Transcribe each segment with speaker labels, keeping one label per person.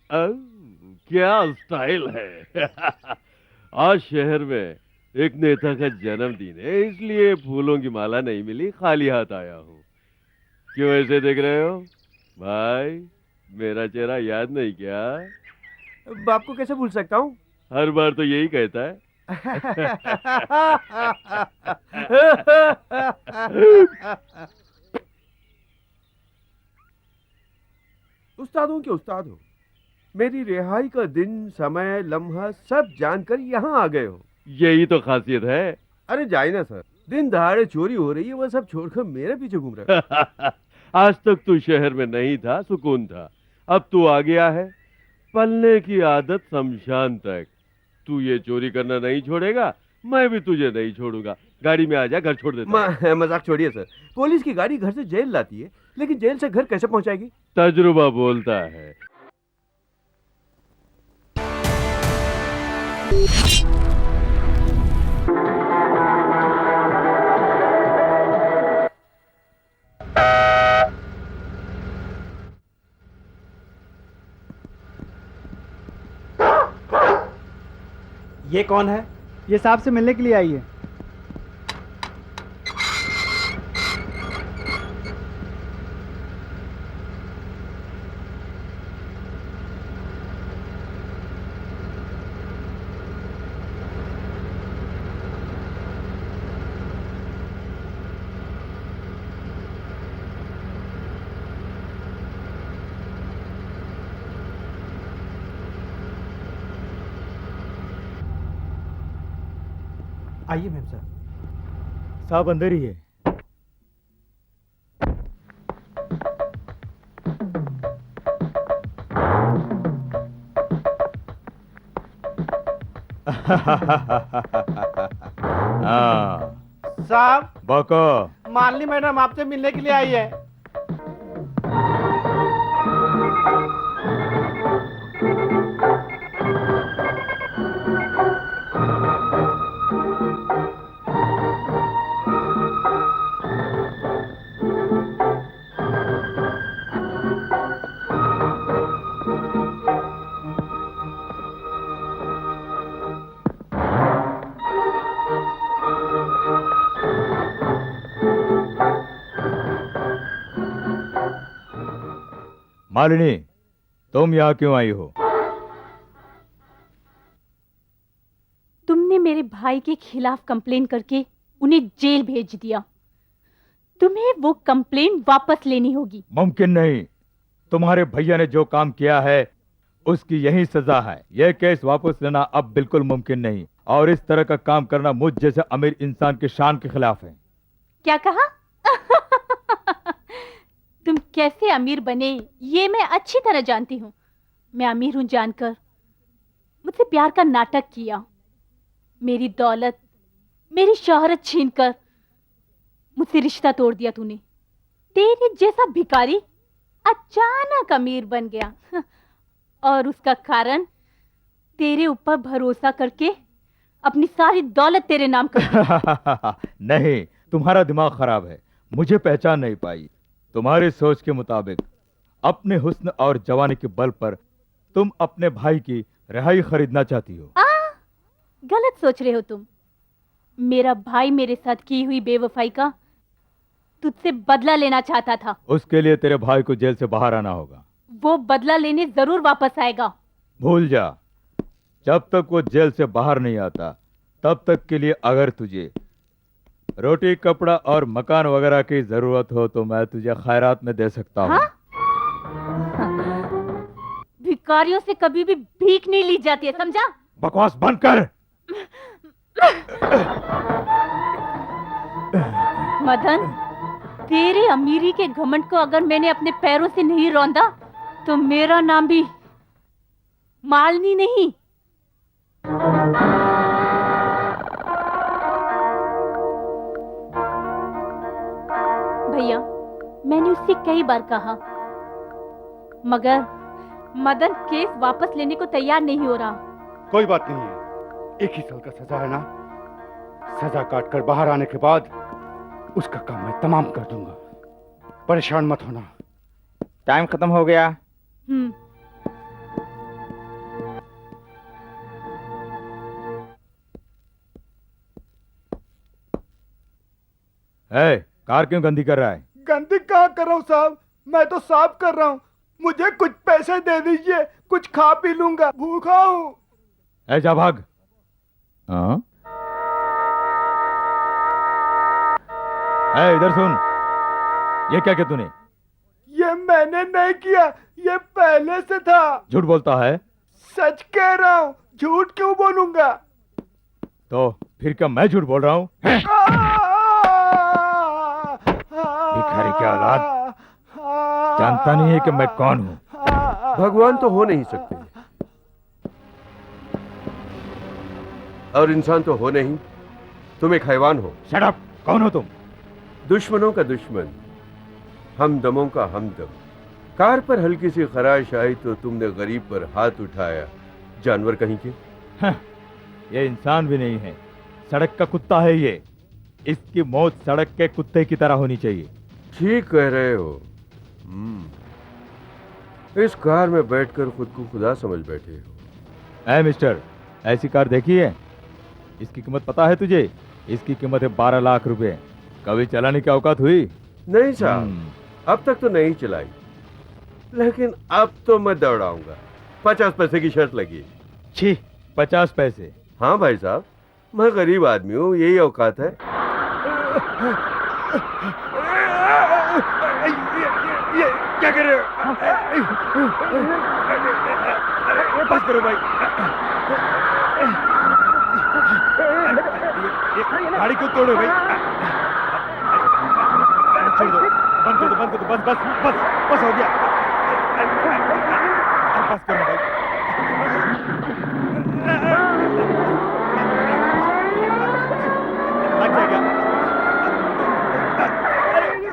Speaker 1: अ, क्या स्टाइल है। आज शहर में एक नेता का जन्मदिन है, इसलिए फूलों की माला नहीं मिली, खाली हाथ आया हूँ। क्यों ऐसे देख रहे हो भाई? मेरा चेहरा याद नहीं क्या?
Speaker 2: बाप को कैसे भूल सकता हूँ।
Speaker 1: हर बार तो यही कहता है।
Speaker 2: उस्ताद हूँ कि उस्ताद हो। मेरी रिहाई का दिन, समय, लम्हा सब जानकर यहाँ आ गए हो।
Speaker 1: यही तो खासियत है।
Speaker 2: अरे जाए ना सर, दिन दहाड़े चोरी हो रही है, वह सब छोड़कर मेरे पीछे घूम रहे
Speaker 1: आज तक तू शहर में नहीं था, सुकून था। अब तू आ गया है, पलने की आदत शमशान तक। तू ये चोरी करना नहीं छोड़ेगा, मैं भी तुझे नहीं छोड़ूंगा। गाड़ी में आ जा, घर छोड़ देता हूँ।
Speaker 2: मजाक छोड़िए सर। पुलिस की गाड़ी घर से जेल लाती है, लेकिन जेल से घर कैसे पहुंचाएगी?
Speaker 1: तजुर्बा बोलता है।
Speaker 3: ये कौन है?
Speaker 4: ये साहब से मिलने के लिए आई है।
Speaker 3: आइए मैम साहब।
Speaker 5: साहब अंदर ही है। हाँ
Speaker 3: साहब,
Speaker 5: बको।
Speaker 3: मालिनी मैडम आपसे मिलने के लिए आई है।
Speaker 5: मालिनी, तुम यहाँ क्यों आई हो?
Speaker 6: तुमने मेरे भाई के खिलाफ कंप्लेन करके उन्हें जेल भेज दिया। तुम्हें वो कंप्लेन वापस लेनी होगी।
Speaker 5: मुमकिन नहीं। तुम्हारे भैया ने जो काम किया है उसकी यही सजा है। यह केस वापस लेना अब बिल्कुल मुमकिन नहीं, और इस तरह का काम करना मुझ जैसे अमीर इंसान की शान के खिलाफ है।
Speaker 6: क्या कहा? तुम कैसे अमीर बने ये मैं अच्छी तरह जानती हूँ। मैं अमीर हूं जानकर मुझसे प्यार का नाटक किया। मेरी दौलत, मेरी शोहरत छीनकर मुझसे रिश्ता तोड़ दिया तूने। तेरे जैसा भिखारी अचानक अमीर बन गया। और उसका कारण तेरे ऊपर भरोसा करके अपनी सारी दौलत तेरे नाम कर।
Speaker 5: नहीं, तुम्हारा दिमाग खराब है। मुझे पहचान नहीं पाई। तुम्हारी सोच के मुताबिक अपने हुस्न और जवानी के बल पर तुम अपने भाई की रिहाई खरीदना चाहती हो।
Speaker 6: गलत सोच रहे हो तुम। मेरा भाई मेरे साथ की हुई बेवफाई का तुझसे बदला लेना चाहता था।
Speaker 5: उसके लिए तेरे भाई को जेल से बाहर आना होगा।
Speaker 6: वो बदला लेने जरूर वापस आएगा।
Speaker 5: भूल जा। जब तक वो जेल से बाहर नहीं आता तब तक के लिए अगर तुझे रोटी, कपड़ा और मकान वगैरह की जरूरत हो तो मैं तुझे खैरात में दे सकता हूँ।
Speaker 6: हाँ? भिखारियों से कभी भी भीख नहीं ली जाती है, समझा?
Speaker 5: बकवास बंद कर।
Speaker 6: मदन, तेरी अमीरी के घमंड को अगर मैंने अपने पैरों से नहीं रौंदा तो मेरा नाम भी मालिनी नहीं। भैया, मैंने उससे कई बार कहा, मगर मदन केस वापस लेने को तैयार नहीं हो रहा।
Speaker 7: कोई बात नहीं है, एक ही साल का सजा है ना। सजा काट कर बाहर आने के बाद उसका काम मैं तमाम कर दूंगा। परेशान मत होना।
Speaker 8: टाइम खत्म हो गया।
Speaker 5: कार क्यों गंदी कर रहा है?
Speaker 3: गंदी कहाँ कर रहा हूँ साहब, मैं तो साफ कर रहा हूँ। मुझे कुछ पैसे दे दीजिए, कुछ खा पी लूंगा, भूखा हूँ।
Speaker 5: जा भाग। हाँ इधर सुन, ये क्या किया तूने?
Speaker 3: ये मैंने नहीं किया, ये पहले से था।
Speaker 5: झूठ बोलता है?
Speaker 3: सच कह रहा हूँ, झूठ क्यों बोलूंगा?
Speaker 5: तो फिर क्या मैं झूठ बोल रहा हूँ? भिखारी की औलाद, जानता नहीं है कि मैं कौन हूँ।
Speaker 2: भगवान तो हो नहीं सकते और इंसान तो हो नहीं, तुम एक हैवान हो।
Speaker 5: शट अप, कौन हो तुम?
Speaker 2: दुश्मनों का दुश्मन, हमदमों का हमदम। कार पर हल्की सी खराश आई तो तुमने गरीब पर हाथ उठाया, जानवर कहीं के।
Speaker 5: ये इंसान भी नहीं है, सड़क का कुत्ता है ये। इसकी मौत सड़क के कुत्ते की तरह होनी चाहिए।
Speaker 2: ठीक कह रहे हो। इस कार में बैठकर खुद को खुदा समझ बैठे हो।
Speaker 5: मिस्टर, ऐसी कार देखी है? इसकी कीमत पता है तुझे? इसकी कीमत है 12 लाख रुपए। कभी चलाने की औकात हुई?
Speaker 2: नहीं साहब, अब तक तो नहीं चलाई, लेकिन अब तो मैं दौड़ाऊंगा। 50 पैसे की शर्त लगी।
Speaker 5: छी, 50 पैसे?
Speaker 2: हाँ भाई साहब, मैं गरीब आदमी हूँ, यही औकात है।
Speaker 5: ये क्या कर रहे हो? बस करो भाई। गाड़ी क्यों तोड़ो भाई? छोड़ दो, बंद कर दो, बंद कर दो, बस बस बस बस हो गया। बस करो भाई। लग जाएगा।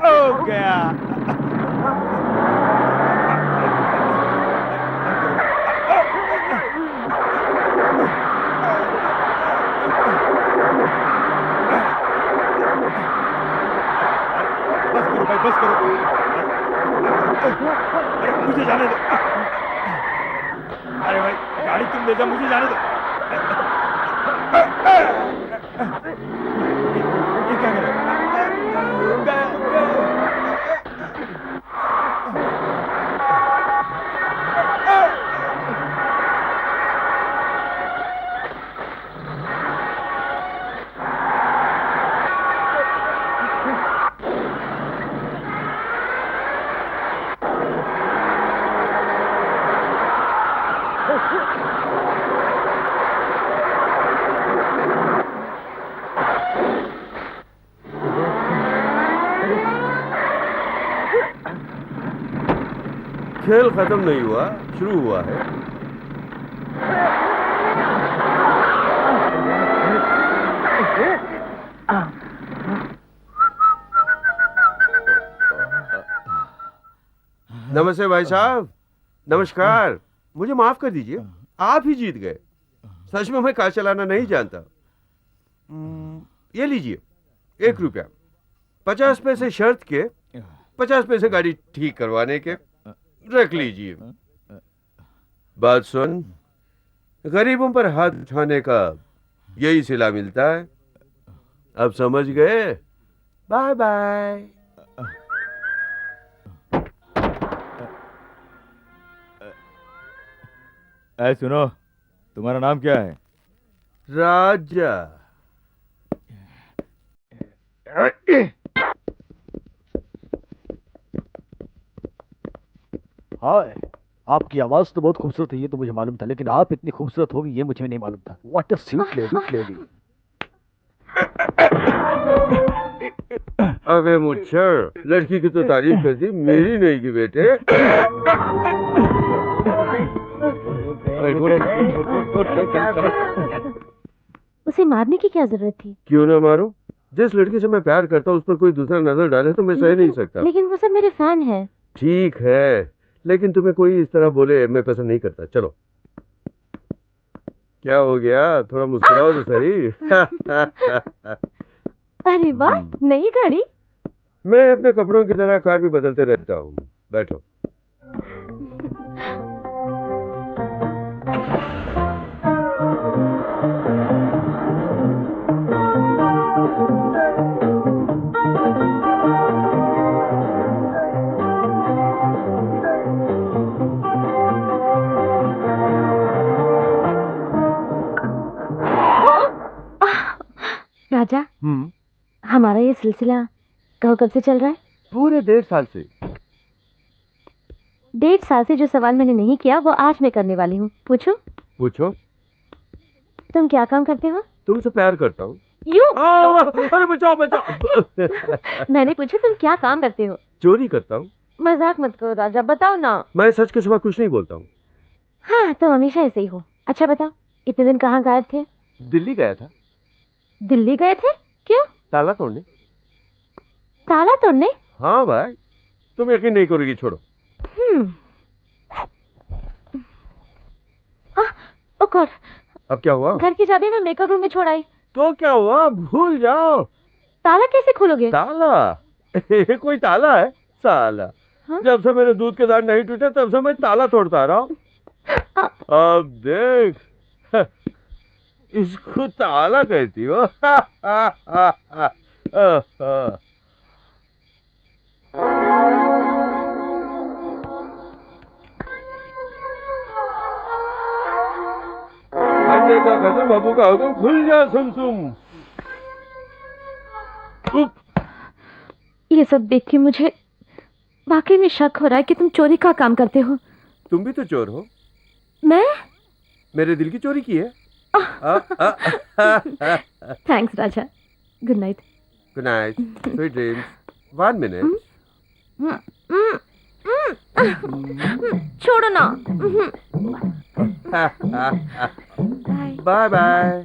Speaker 5: हो गया। बस करो, मुझे जाने दो। अरे भाई, गाड़ी तुम ले जाओ, मुझे जाने दो। ये क्या कर रहे हो?
Speaker 2: खेल खत्म नहीं हुआ, शुरू हुआ है। नमस्ते भाई साहब, नमस्कार। मुझे माफ कर दीजिए, आप ही जीत गए। सच में मैं कार चलाना नहीं जानता। ये लीजिए, 1 रुपया। 50 पैसे शर्त के, 50 पैसे गाड़ी ठीक करवाने के। रख लीजिए। बात सुन, गरीबों पर हाथ उठाने का यही सिला मिलता है। अब समझ गए? Bye bye.
Speaker 5: सुनो, तुम्हारा नाम क्या है?
Speaker 2: राजा।
Speaker 8: हाय, आपकी आवाज तो बहुत खूबसूरत है, ये तो मुझे मालूम था, लेकिन आप इतनी खूबसूरत होगी ये मुझे नहीं मालूम था। What a sweet lady.
Speaker 2: अबे मुच्छर, लड़की की तो तारीफ कर दी, मेरी नहीं की बेटे।
Speaker 9: उसे मारने की क्या जरूरत थी?
Speaker 2: क्यों ना मारूं? जिस लड़की से मैं प्यार करता हूँ उस पर कोई दूसरा नजर डाले तो मैं सह नहीं सकता।
Speaker 9: लेकिन वो सब मेरे फैन है।
Speaker 2: ठीक है, लेकिन तुम्हें कोई इस तरह बोले मैं पसंद नहीं करता। चलो। क्या हो गया? थोड़ा मुस्कुराओ तो सही।
Speaker 9: अरे वाह, नई गाड़ी।
Speaker 2: मैं अपने कपड़ों की तरह कार भी बदलते रहता हूँ। बैठो।
Speaker 9: राजा, हमारा ये सिलसिला कब से चल रहा है?
Speaker 2: पूरे 1.5 साल से।
Speaker 9: 1.5 साल से जो सवाल मैंने नहीं किया वो आज मैं करने वाली हूँ। पूछो।
Speaker 2: पूछो।
Speaker 9: तुम क्या काम करते हो?
Speaker 2: तुमसे प्यार करता हूँ।
Speaker 9: यूं?
Speaker 2: अरे बचाओ बचाओ।
Speaker 9: मैंने पूछा तुम क्या काम करते हो?
Speaker 2: चोरी करता हूँ।
Speaker 9: मजाक मत करो राजा, बताओ ना।
Speaker 2: मैं सच के सिवा कुछ नहीं बोलता हूँ।
Speaker 9: हाँ, तुम हमेशा ऐसे ही हो। अच्छा बताओ, इतने दिन कहाँ गायब थे?
Speaker 2: दिल्ली गया था।
Speaker 9: दिल्ली गए थे? क्यों?
Speaker 2: ताला तोड़ने।
Speaker 9: ताला तोड़ने?
Speaker 2: हाँ भाई, तुम यकीन नहीं करोगी, छोड़ो।
Speaker 9: ओ गॉड,
Speaker 2: अब क्या हुआ?
Speaker 9: घर की चाबी मैं मेकअप रूम में छोड़ आई।
Speaker 2: तो क्या हुआ? भूल जाओ।
Speaker 9: ताला कैसे खोलोगे?
Speaker 2: ताला? ये कोई ताला है साला?
Speaker 9: हाँ?
Speaker 2: जब से मेरे दूध के दांत नहीं टूटे तब से मैं ताला तोड़ता रहा हूँ। अब देख, इसको ताला कहती हो? अंडे का कसम, बाबू का हुक्म, खुल जा सुम।
Speaker 9: ये सब देख के मुझे वाकई में शक हो रहा है कि तुम चोरी का काम करते हो।
Speaker 2: तुम भी तो चोर हो।
Speaker 9: मैं?
Speaker 2: मेरे दिल की चोरी की है।
Speaker 9: Thanks Raja. Good night.
Speaker 2: Good night, sweet dreams. 1 minute.
Speaker 9: छोड़ो ना।
Speaker 2: Bye bye.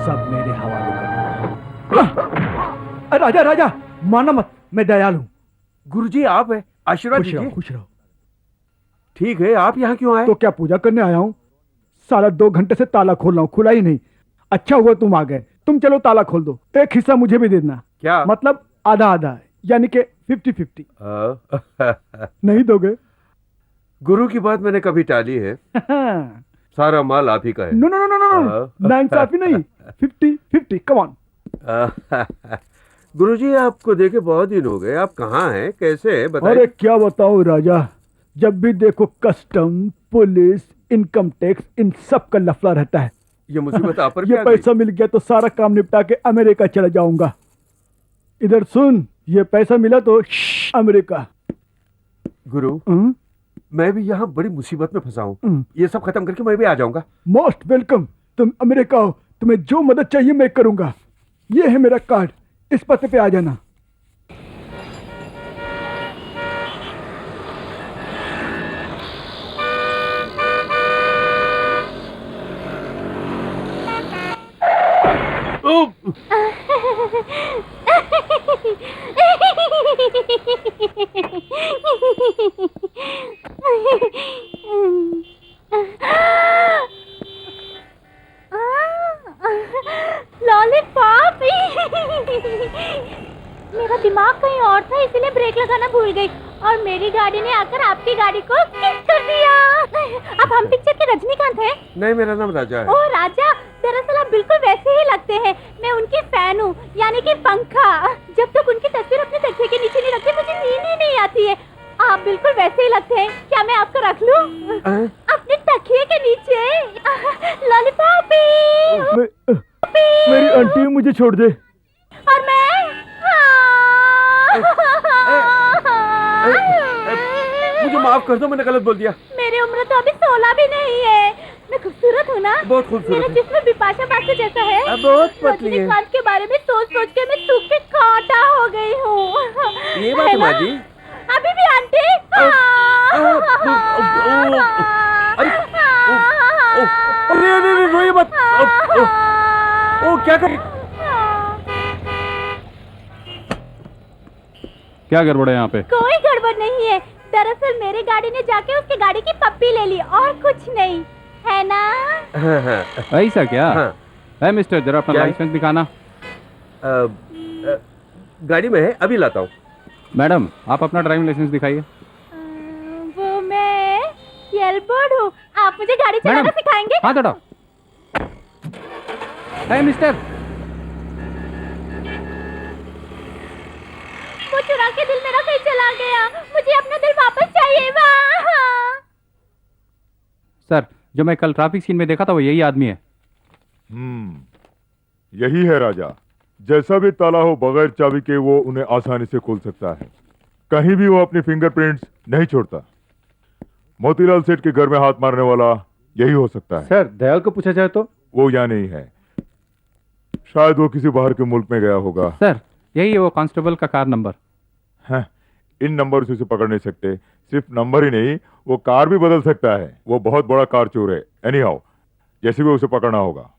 Speaker 3: सब मेरे हवाले कर। राजा राजा, माना मत, मैं दयालु हूँ।
Speaker 2: गुरुजी आप है, आशीर्वाद
Speaker 3: खुश रहो,
Speaker 2: दीजिए।
Speaker 3: खुश रहो।
Speaker 2: ठीक है, आप यहाँ क्यों आए?
Speaker 3: तो क्या पूजा करने आया हूँ? साला 2 घंटे से ताला खोल रहा हूँ, खुला ही नहीं। अच्छा हुआ तुम आ गए। तुम चलो ताला खोल दो, एक हिस्सा मुझे भी दे देना।
Speaker 2: क्या
Speaker 3: मतलब? आधा आधा, यानी कि 50-50। नहीं दोगे?
Speaker 2: गुरु की बात मैंने कभी टाली है। सारा माल आप ही का है।
Speaker 3: No no no no no, नाइंसाफी नहीं, 50-50, कम ऑन।
Speaker 2: गुरुजी आपको देखे बहुत दिन हो गए, आप कहाँ हैं, कैसे हैं, बताइए।
Speaker 3: अरे क्या बताओ राजा, जब भी देखो कस्टम, पुलिस, इनकम टैक्स, इन सब का लफड़ा रहता है।
Speaker 2: ये मुसीबत आप पर
Speaker 3: ये पैसा मिल गया तो सारा काम निपटा के अमेरिका चला जाऊंगा। इधर सुन, ये पैसा मिला तो अमेरिका।
Speaker 2: गुरु, मैं भी यहाँ बड़ी मुसीबत में फंसा हूँ। ये सब खत्म करके मैं भी आ जाऊंगा।
Speaker 3: Most welcome. तुम अमेरिका हो, तुम्हें जो मदद चाहिए मैं करूंगा। ये है मेरा कार्ड, इस पते पे आ जाना।
Speaker 6: लॉलीपॉप। मेरा दिमाग कहीं और था, इसीलिए ब्रेक लगाना भूल गई और मेरी गाड़ी ने आकर आपकी गाड़ी को किक कर दिया। अब हम पिक्चर के रजनीकांत हैं?
Speaker 2: नहीं, मेरा नाम राजा है।
Speaker 6: ओ राजा, दरअसल आप बिल्कुल वैसे ही लगते हैं। मैं उनकी फैन हूँ, यानी कि पंखा। जब तक उनकी तस्वीर अपने तकिए के नीचे नहीं रखती मुझे नींद ही नहीं आती है। आप बिल्कुल वैसे ही लगते हैं। क्या मैं आपको रख लूं अपने तकिए के नीचे? लॉलीपॉप।
Speaker 3: मेरी आंटी मुझे छोड़ दे।
Speaker 6: और मैं
Speaker 2: मुझे माफ कर दो, मैंने गलत बोल दिया।
Speaker 6: मेरी उम्र तो तो अभी 16 भी नहीं है। मैं खूबसूरत हूँ ना?
Speaker 2: बहुत खूबसूरत
Speaker 6: मेरा
Speaker 2: है।
Speaker 6: जिस्म बिपाशा बासु जैसा है।
Speaker 2: बहुत पतली है।
Speaker 6: रजनीकांत के बारे में सोच सोच के मैं सूख के कांटा हो गई हूँ।
Speaker 2: ये बात है माँ जी।
Speaker 6: अभी भी आंटी?
Speaker 2: अरे रोइए मत। ओ क्या कर?
Speaker 7: क्या गड़बड़ है यहाँ पे?
Speaker 6: कोई गड़बड़ नहीं है। दरअसल मेरी गाड़ी ने जाके उसकी गाड़ी की पप्पी ले ली और कुछ नहीं है ना।
Speaker 7: ऐसा क्या? है मिस्टर, जरा अपना
Speaker 2: क्या है?
Speaker 7: लाइसेंस दिखाना।
Speaker 2: गाड़ी में है, अभी लाता हूँ।
Speaker 7: मैडम, आप अपना ड्राइविंग लाइसेंस दिखाइए।
Speaker 6: वो मैं येलबर्ड हूँ। आप मुझे गाड़ी चलाना
Speaker 7: मैडम,
Speaker 6: सिखाएंगे?
Speaker 7: हाथ हटाओ। है मिस्टर,
Speaker 6: वो चुरा के दिल मेरा कहीं चला गया। मुझे अपना दिल वापस चाहिए। वाह!
Speaker 7: सर, जो मैं कल ट्रैफिक सीन में देखा था वो यही आदमी है।
Speaker 10: यही है राजा। जैसा भी ताला हो, बगैर चाबी के वो उन्हें आसानी से खोल सकता है। कहीं भी वो अपनी फिंगरप्रिंट्स नहीं छोड़ता। मोतीलाल सेठ के घर में हाथ मारने वाला यही हो सकता है।
Speaker 7: सर, दयाल को पूछा जाए तो?
Speaker 10: वो यहाँ नहीं है, शायद वो किसी बाहर के मुल्क में गया होगा।
Speaker 7: सर, यही है वो कांस्टेबल का कार नंबर।
Speaker 10: हाँ, इन नंबर से उसे पकड़ नहीं सकते। सिर्फ नंबर ही नहीं, वो कार भी बदल सकता है। वो बहुत बड़ा कार चोर है। एनीहाउ, जैसे भी उसे पकड़ना होगा।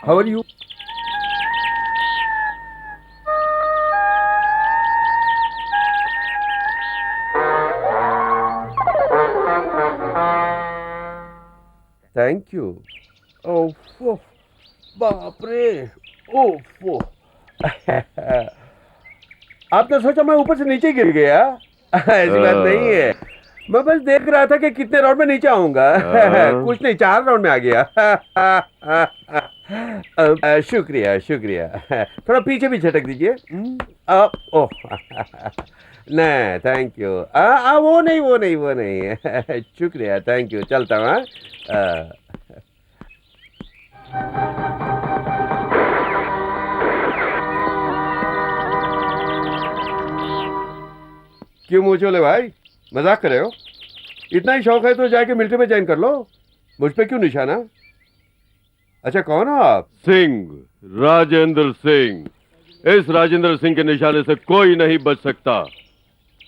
Speaker 2: How are you? Thank you. Oh, बाप रे। ओह, आपने सोचा मैं ऊपर से नीचे गिर गया? ऐसी बात नहीं है। मैं बस देख रहा था कि कितने राउंड में नीचे आऊंगा। कुछ नहीं, 4 राउंड में आ गया। शुक्रिया शुक्रिया। थोड़ा पीछे भी झटक दीजिए। ओह नहीं, थैंक यू। वो नहीं। शुक्रिया, थैंक यू। चलता हूँ। क्यों मुँह चोले भाई, मजाक कर रहे हो? इतना ही शौक है तो जाके मिलिट्री में ज्वाइन कर लो। मुझ पे क्यों निशाना? अच्छा, कौन हो आप?
Speaker 1: सिंह, राजेंद्र सिंह। इस राजेंद्र सिंह के निशाने से कोई नहीं बच सकता।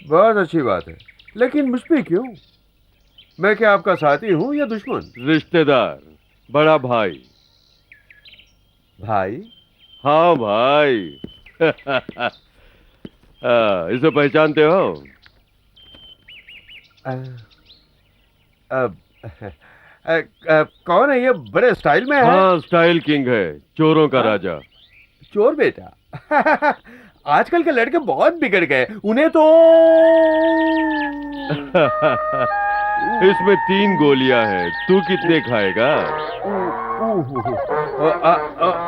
Speaker 2: बहुत अच्छी बात है, लेकिन मुझ पे क्यों? मैं क्या आपका साथी हूँ या दुश्मन?
Speaker 1: रिश्तेदार, बड़ा भाई।
Speaker 2: भाई?
Speaker 1: हाँ भाई। इसे पहचानते हो?
Speaker 2: कौन है ये? बड़े स्टाइल में है।
Speaker 1: हाँ, स्टाइल किंग है, चोरों का राजा।
Speaker 2: चोर बेटा। आजकल के लड़के बहुत बिगड़ गए, उन्हें तो
Speaker 1: इसमें 3 गोलियां हैं, तू कितने खाएगा?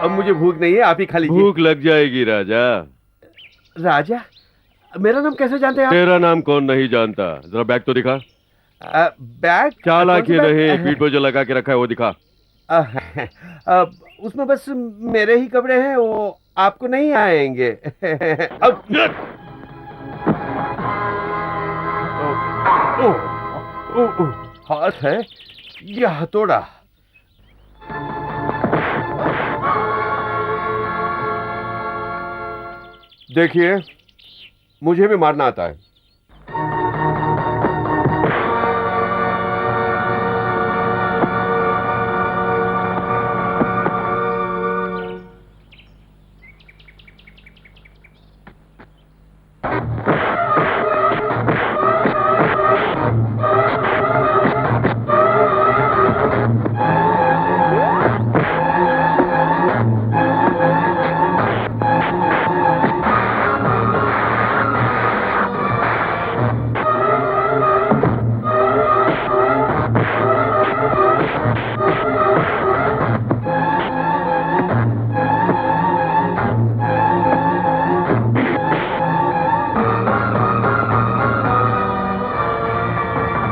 Speaker 2: अब मुझे भूख नहीं है, आप ही खा लीजिए।
Speaker 1: भूख लग जाएगी राजा।
Speaker 2: राजा? मेरा नाम कैसे जानते हैं आप?
Speaker 1: तेरा नाम कौन नहीं जानता? जरा बैग तो दिखा।
Speaker 2: बैग?
Speaker 1: चालाकी नहीं, पीठ पे जो लगा के रखा है वो दिखा।
Speaker 2: उसमें बस मेरे ही कपड़े हैं, वो आपको नहीं आएंगे। अब हाथ है या हथौड़ा? देखिए, मुझे भी मारना आता है।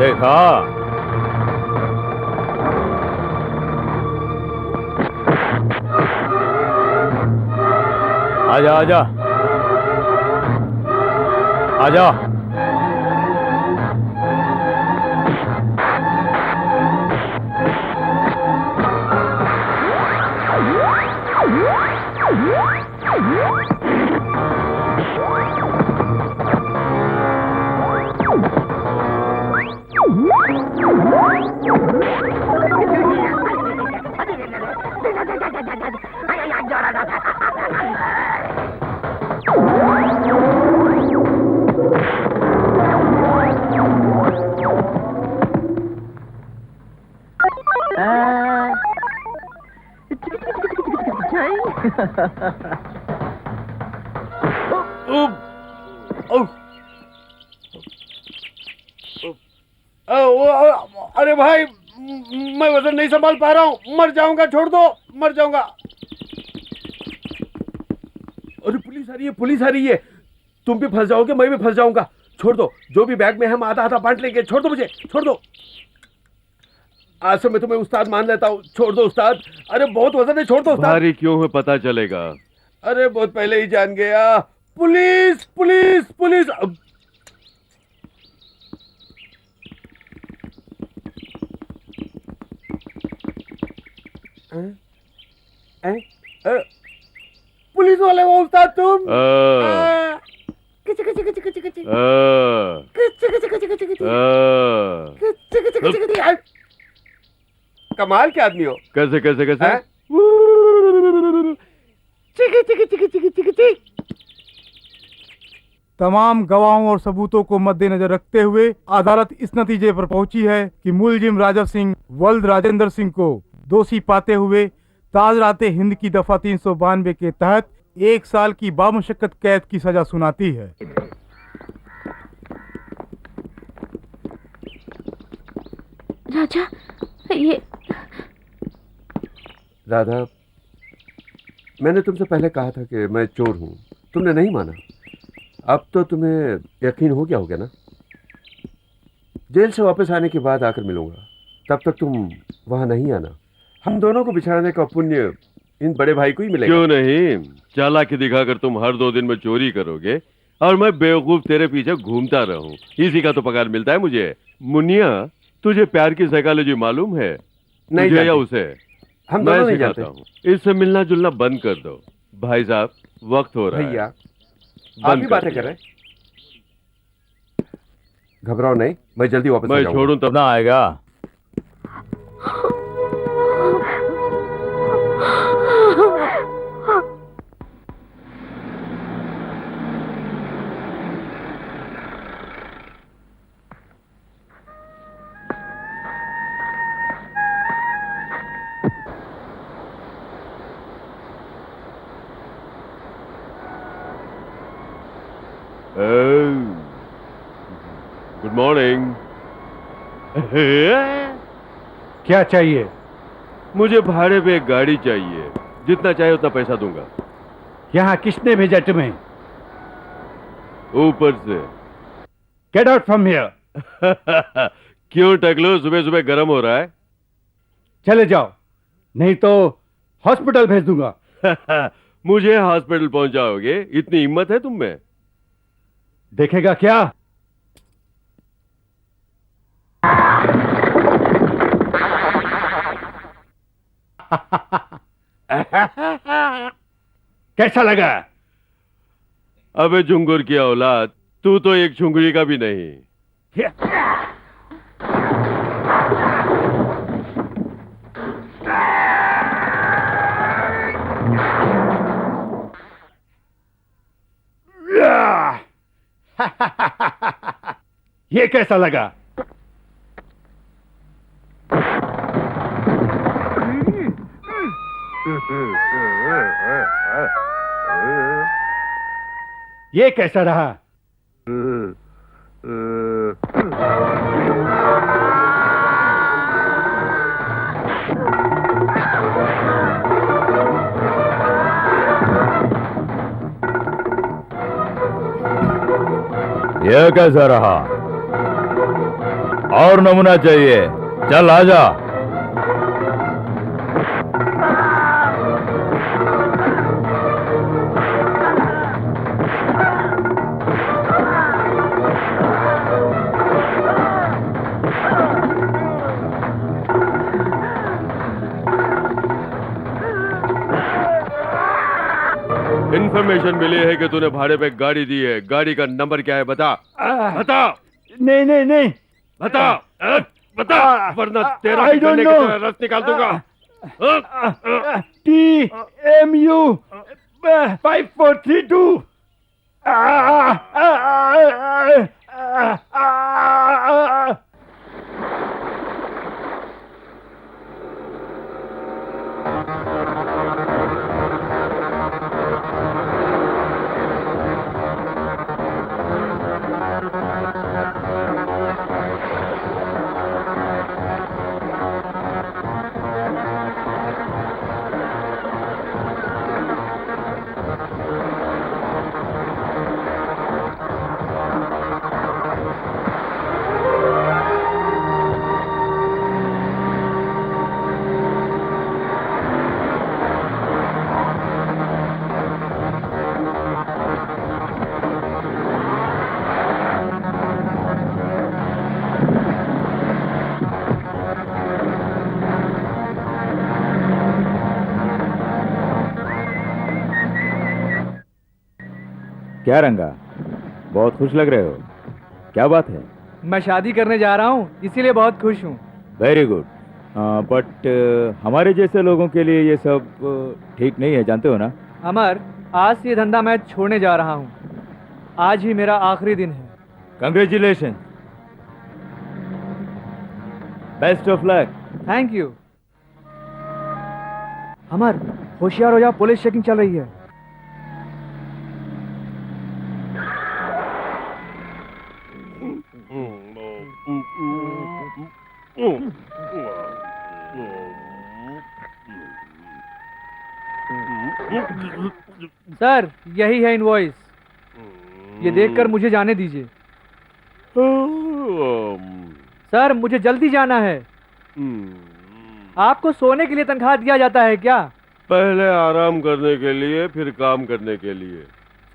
Speaker 5: देखा, आजा आजा आजा।
Speaker 2: अरे भाई, मैं वजन नहीं संभाल पा रहा हूँ, मर जाऊंगा, छोड़ दो, मर जाऊंगा। अरे पुलिस आ रही है, पुलिस आ रही है। तुम भी फंस जाओगे, मैं भी फंस जाऊंगा। छोड़ दो, जो भी बैग में है हम आधा आधा बांट लेंगे। छोड़ दो मुझे, छोड़ दो। आज से मैं तुम्हें उस्ताद मान लेता हूँ। छोड़ दो उस्ताद। अरे बहुत वजन है, छोड़ दो उस्ताद।
Speaker 1: भारी क्यों है पता चलेगा।
Speaker 2: अरे बहुत पहले ही जान गया। Police police police. पुलिस वाले हो उस्ताद तुम? कमाल के आदमी हो।
Speaker 1: कैसे कैसे कैसे?
Speaker 3: तमाम गवाहों और सबूतों को मद्देनजर रखते हुए अदालत इस नतीजे पर पहुंची है कि मुलजिम राजा सिंह वल्द राजेंद्र सिंह को दोषी पाते हुए ताजराते हिंद की दफा 392 के तहत 1 साल की बामुशक्कत कैद की सजा सुनाती है।
Speaker 9: राजा, ये
Speaker 2: राधा, मैंने तुमसे पहले कहा था कि मैं चोर हूं, तुमने नहीं माना। अब तो तुम्हें यकीन हो गया होगा ना? जेल से वापस आने के बाद आकर मिलूंगा, तब तक तुम वहां नहीं आना। हम दोनों को बिछाने का पुण्य इन बड़े भाई को ही मिलेगा।
Speaker 1: क्यों नहीं? चालाकी दिखाकर तुम हर 2 दिन में चोरी करोगे और मैं बेवकूफ तेरे पीछे घूमता रहूं। इसी का तो पगार मिलता है मुझे। मुनिया, तुझे प्यार की साइकोलॉजी मालूम है?
Speaker 2: नहीं
Speaker 1: तुझे या
Speaker 2: जानते।
Speaker 1: उसे?
Speaker 2: हम
Speaker 1: मैं
Speaker 2: दोनों नहीं
Speaker 1: सिखाता
Speaker 2: जानते।
Speaker 1: हूं। इससे मिलना जुलना बंद कर दो। भाई साहब, वक्त हो रहा है।
Speaker 2: भैया, आप ही बातें कर रहे हैं। घबराओ नहीं, मैं जल्दी वापस आ
Speaker 1: मैं
Speaker 2: जाऊंगा।
Speaker 1: छोड़ूं तब
Speaker 5: ना आएगा।
Speaker 1: Good morning.
Speaker 7: क्या चाहिए?
Speaker 1: मुझे भाड़े पे एक गाड़ी चाहिए। जितना चाहिए उतना पैसा दूंगा।
Speaker 7: यहाँ किसने भेजा तुम्हें?
Speaker 1: ऊपर से।
Speaker 7: Get out from here.
Speaker 1: क्यों टकलो, सुबह सुबह गर्म हो रहा है?
Speaker 7: चले जाओ, नहीं तो हॉस्पिटल भेज दूंगा।
Speaker 1: मुझे हॉस्पिटल पहुंचाओगे? इतनी हिम्मत है तुम में?
Speaker 7: देखेगा क्या? कैसा लगा?
Speaker 1: अबे झुंगुर की औलाद, तू तो एक झुंगरी का भी नहीं।
Speaker 7: ये कैसा लगा? ये कैसा रहा?
Speaker 5: यह कैसा रहा? और नमूना चाहिए? चल आजा।
Speaker 1: इन्फॉर्मेशन मिली है कि तूने भाड़े पे गाड़ी दी है। गाड़ी का नंबर क्या है? बता बता
Speaker 7: नहीं नहीं नहीं,
Speaker 1: बता बता, वरना तेरा
Speaker 7: I don't
Speaker 1: निकलने की
Speaker 7: know.
Speaker 1: तरह रस निकाल दूंगा।
Speaker 7: TMU 5432।
Speaker 5: क्या रंगा, बहुत खुश लग रहे हो, क्या बात है?
Speaker 4: मैं शादी करने जा रहा हूँ, इसीलिए बहुत खुश हूँ।
Speaker 5: Very good. बट हमारे जैसे लोगों के लिए ये सब ठीक नहीं है, जानते हो ना?
Speaker 4: अमर, आज से ये धंधा मैं छोड़ने जा रहा हूँ। आज ही मेरा आखिरी दिन है।
Speaker 5: Congratulation, best of luck.
Speaker 4: Thank you. Amar, होशियार हो जा, पुलिस चेकिंग चल रही है। सर, यही है इनवॉइस। ये देखकर मुझे जाने दीजिए। सर, मुझे जल्दी जाना है। आपको सोने के लिए तनख्वाह दिया जाता है क्या?
Speaker 1: पहले आराम करने के लिए, फिर काम करने के लिए।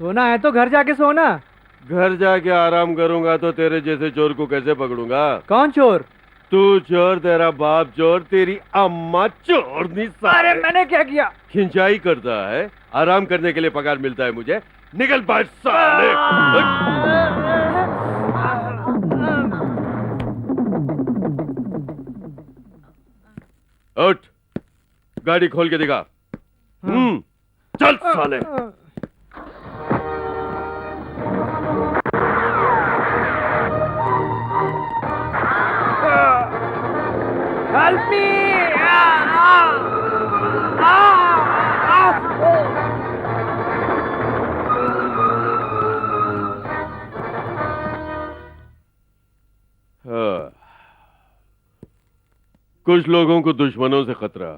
Speaker 4: सोना है तो घर जाके सोना।
Speaker 1: घर जाके आराम करूंगा तो तेरे जैसे चोर को कैसे पकड़ूंगा?
Speaker 4: कौन चोर?
Speaker 1: तू चोर, तेरा बाप चोर, तेरी अम्मा चोर।
Speaker 4: अरे मैंने क्या किया?
Speaker 1: खिंचाई करता है, आराम करने के लिए पगार मिलता है मुझे। निकल बाहर साले। उठ, गाड़ी खोल के दिखा। चल साले।
Speaker 4: Help me!
Speaker 1: कुछ लोगों को दुश्मनों से खतरा,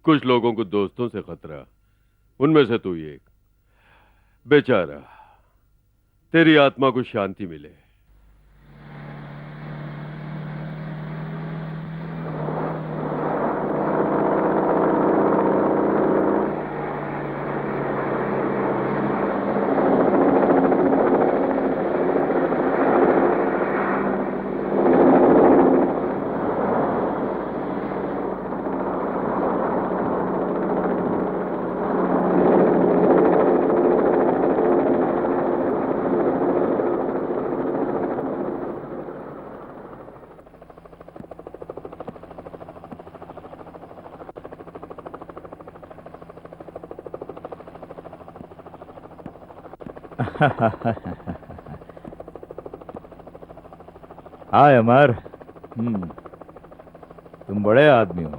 Speaker 1: कुछ लोगों को दोस्तों से खतरा। उनमें से तू एक। बेचारा, तेरी आत्मा को शांति मिले।
Speaker 5: हाय अमर। तुम बड़े आदमी हो,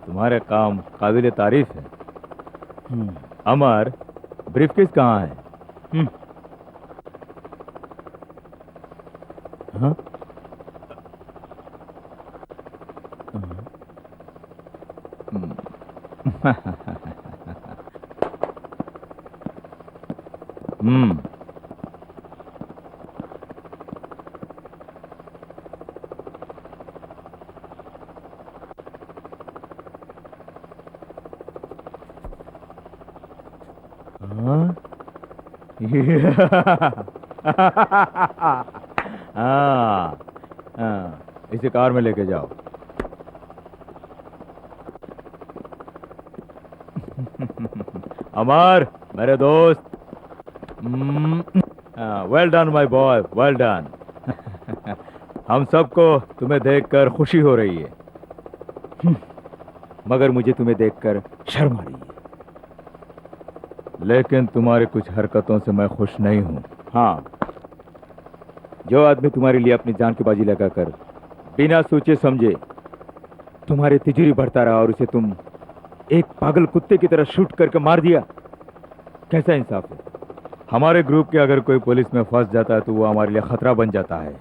Speaker 5: तुम्हारे काम काबिल तारीफ है। अमर, ब्रीफकेस कहाँ है? हाँ? इसे कार में लेके जाओ। अमर, मेरे दोस्त, well done my boy, well done. हम सबको तुम्हें देखकर खुशी हो रही है, मगर मुझे तुम्हें देखकर शर्म आ रही है। लेकिन तुम्हारी कुछ हरकतों से मैं खुश नहीं हूं। हाँ, जो आदमी तुम्हारे लिए अपनी जान की बाजी लगाकर बिना सोचे समझे तुम्हारी तिजोरी भरता रहा और उसे तुम एक पागल कुत्ते की तरह शूट करके मार दिया, कैसा इंसाफ है? हमारे ग्रुप के अगर कोई पुलिस में फंस जाता है तो वो हमारे लिए खतरा बन जाता है।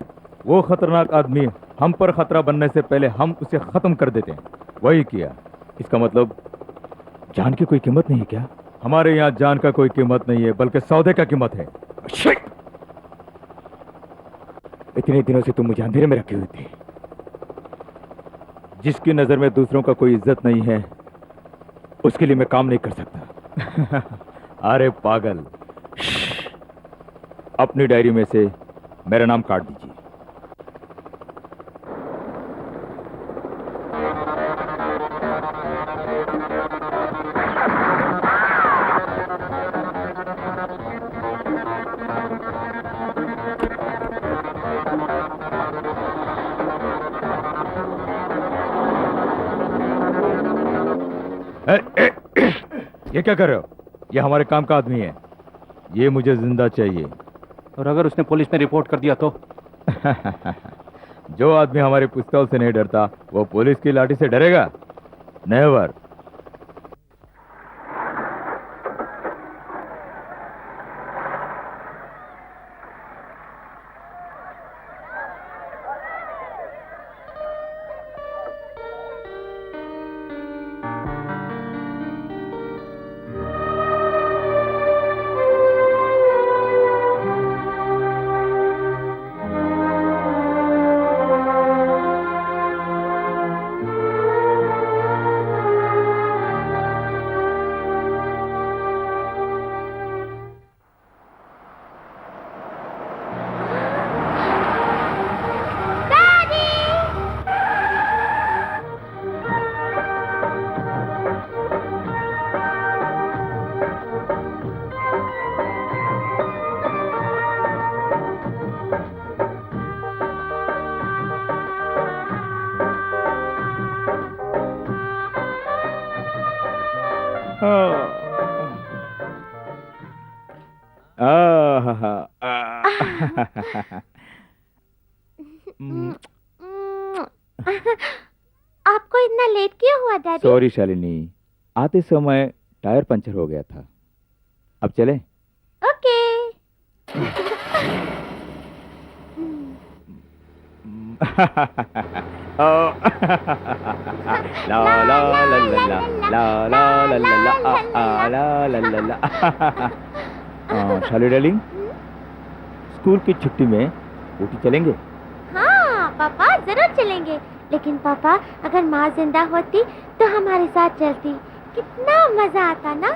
Speaker 5: वो खतरनाक आदमी हम पर खतरा बनने से पहले हम उसे खत्म कर देते हैं। वही किया। इसका मतलब जान की कोई कीमत नहीं है क्या? हमारे यहाँ जान का कोई कीमत नहीं है, बल्कि सौदे का कीमत है। इतने दिनों से तुम मुझे अंधेरे में रखे हुए थे। जिसकी नजर में दूसरों का कोई इज्जत नहीं है, उसके लिए मैं काम नहीं कर सकता। अरे पागल, अपनी डायरी में से मेरा नाम काट दीजिए। ये क्या कर रहे हो? ये हमारे काम का आदमी है, ये मुझे जिंदा चाहिए।
Speaker 4: और अगर उसने पुलिस में रिपोर्ट कर दिया तो?
Speaker 5: जो आदमी हमारे पिस्तौल से नहीं डरता वो पुलिस की लाठी से डरेगा? नेवर।
Speaker 9: आपको इतना लेट क्यों हुआ डैडी?
Speaker 5: सॉरी शालिनी, आते समय टायर पंचर हो गया था। अब चले?
Speaker 9: ओके।
Speaker 5: ला ला ला ला ला ला ला ला ला ला ला ला। शाली डार्लिंग, स्कूल की छुट्टी में ऊटी चलेंगे?
Speaker 9: हाँ पापा, जरूर चलेंगे। लेकिन पापा, अगर माँ जिंदा होती तो हमारे साथ चलती, कितना मजा आता ना।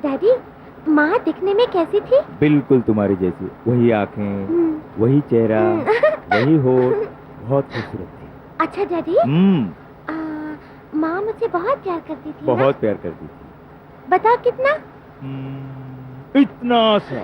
Speaker 9: डैडी, माँ दिखने में कैसी थी?
Speaker 5: बिल्कुल तुम्हारी जैसी, वही आंखें, वही चेहरा, वही होठ, बहुत खूबसूरत थी।
Speaker 9: अच्छा डैडी, माँ मुझसे बहुत प्यार करती थी
Speaker 5: बहुत
Speaker 9: ना?
Speaker 5: प्यार करती थी।
Speaker 9: बताओ कितना?
Speaker 5: इतना सा।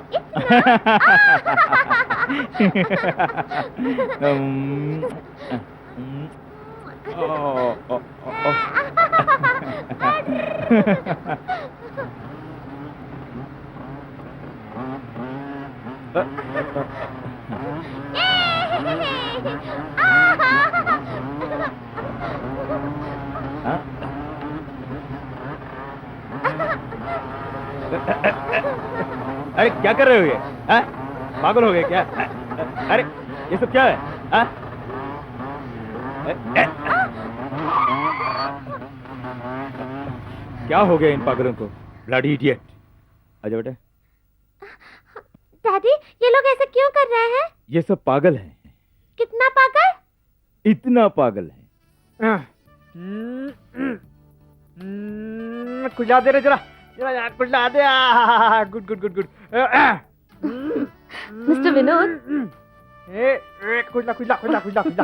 Speaker 5: अरे क्या कर रहे हो ये? हैं? पागल हो गए क्या? अरे ये सब क्या है? हैं? क्या हो गया इन पागलों को? Bloody idiot. आजा बेटा।
Speaker 9: डैडी, ये लोग ऐसा क्यों कर रहे हैं?
Speaker 5: ये सब पागल हैं।
Speaker 9: कितना पागल?
Speaker 5: इतना पागल है।
Speaker 4: खुला दे रे जरा, जरा खुला दे। Good good good good.
Speaker 9: Mister Vinod,
Speaker 4: खुला खुला खुला खुला खुला।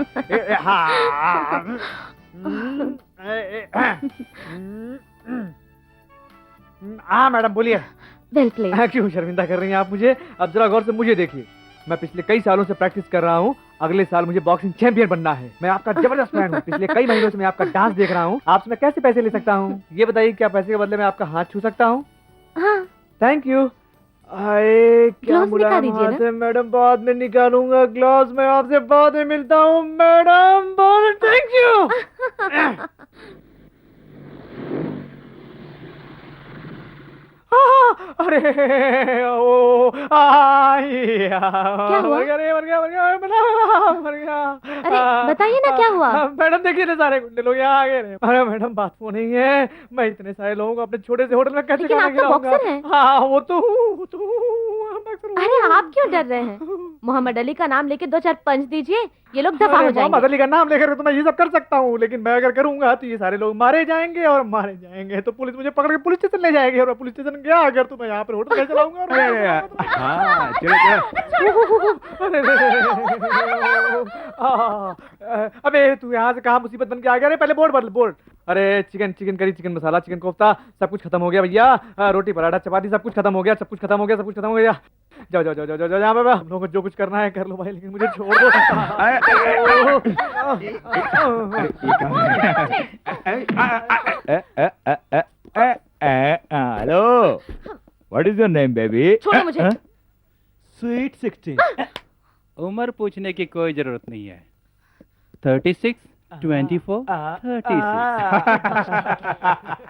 Speaker 4: हाँ मैडम बोलिए।
Speaker 9: Well played.
Speaker 4: क्यों शर्मिंदा कर रही हैं आप मुझे? अब जरा गौर से मुझे देखिए। मैं पिछले कई सालों से प्रैक्टिस कर रहा हूँ। अगले साल मुझे बॉक्सिंग चैंपियन बनना है। मैं आपका जबरदस्त फैन हूँ। पिछले कई महीनों से मैं आपका डांस देख रहा हूँ। आपसे मैं कैसे पैसे ले सकता हूँ? ये बताइए, क्या पैसे के बदले में आपका हाथ छू सकता हूँ?
Speaker 9: हाँ।
Speaker 4: Thank you. आए क्या
Speaker 9: ग्लव्स निकाल दीजिए ना।
Speaker 4: मुलाकात है मैडम, बाद में निकालूंगा ग्लव्स। मैं आपसे बाद में मिलता हूँ मैडम। बहुत थैंक यू। अरे ओ क्या
Speaker 9: हुआ?
Speaker 4: मर गया।
Speaker 9: अरे बताइए ना क्या हुआ?
Speaker 4: मैडम देखिए ना, सारे गुंडे लोग यहाँ आ गए। अरे मैडम बात वो नहीं है। मैं इतने सारे लोगों को अपने छोटे से होटल में कैसे
Speaker 9: लेकिन
Speaker 4: खाना
Speaker 9: आप तो
Speaker 4: खिलाऊंगा?
Speaker 9: बॉक्सर हैं।
Speaker 4: हाँ वो तो
Speaker 9: अरे आप क्यों डर रहे हैं? मोहम्मद अली का नाम लेके 2-4 पंच दीजिए, ये लोग दफा हो
Speaker 4: मोहम्मद
Speaker 9: जाएंगे।
Speaker 4: अली का नाम लेकर तो मैं ये सब कर सकता हूँ, लेकिन मैं अगर करूंगा तो ये सारे लोग मारे जाएंगे, और मारे जाएंगे तो पुलिस मुझे पकड़ के पुलिस स्टेशन ले जाएगी, और मैं पुलिस स्टेशन गया अगर तो मैं यहाँ पर होटल कैसे चलाऊंगा?
Speaker 5: हाँ चलो
Speaker 4: अबे तू यहाँ से कहाँ मुसीबत बन के आ गया? अरे पहले बोर्ड बदल, बोर्ड। अरे चिकन चिकन करी, चिकन मसाला, चिकन कोफ्ता, सब कुछ खत्म हो गया भैया। रोटी पराठा चपाती सब कुछ खत्म हो गया, सब कुछ खत्म हो गया, सब कुछ खत्म हो गया। जाओ जाओ जाओ जाओ जाओ यहाँ पे, हम लोगों को जो कुछ करना है कर लो भाई, लेकिन मुझे छोड़ दो।
Speaker 5: Hello, what is your name baby?
Speaker 9: छोड़ो मुझे।
Speaker 11: स्वीट 16। उम्र पूछने की कोई जरूरत नहीं है। 36, 24, 36।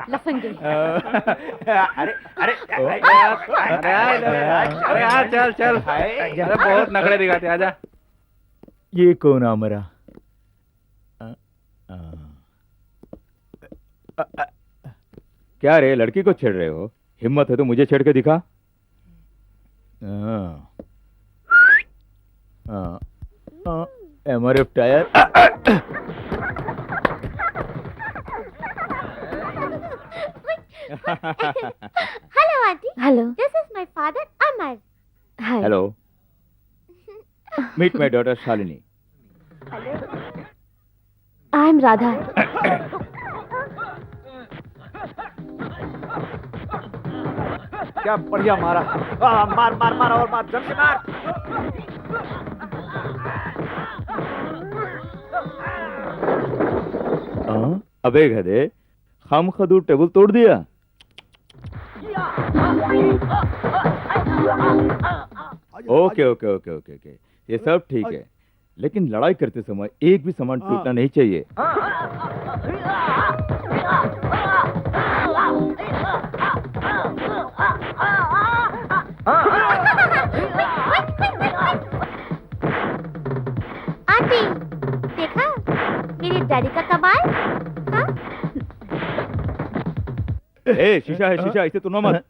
Speaker 9: लफंगे।
Speaker 11: अरे अरे अरे हाँ चल चल। अरे बहुत नखरे दिखाते, आजा।
Speaker 5: ये कौन आ मरा? क्या रे, लड़की को छेड़ रहे हो? हिम्मत है तो मुझे छेड़ के दिखा। MRF tyre.
Speaker 9: Hello aunty. Hello. This is my father Amar. Hi.
Speaker 5: Hello, meet my daughter Shalini.
Speaker 9: I am Radha.
Speaker 4: क्या बढ़िया मारा। मार मार मार और मार, जम के मार।
Speaker 5: अबे गधे, खाम खदू टेबल तोड़ दिया। Okay okay okay okay okay, ये सब ठीक है, लेकिन लड़ाई करते समय एक भी सामान टूटना नहीं चाहिए।
Speaker 9: आंटी, देखा मेरे डैडी का कमाल? हाँ?
Speaker 5: ए, शीशा है शीशा, इसे तोड़ना मत।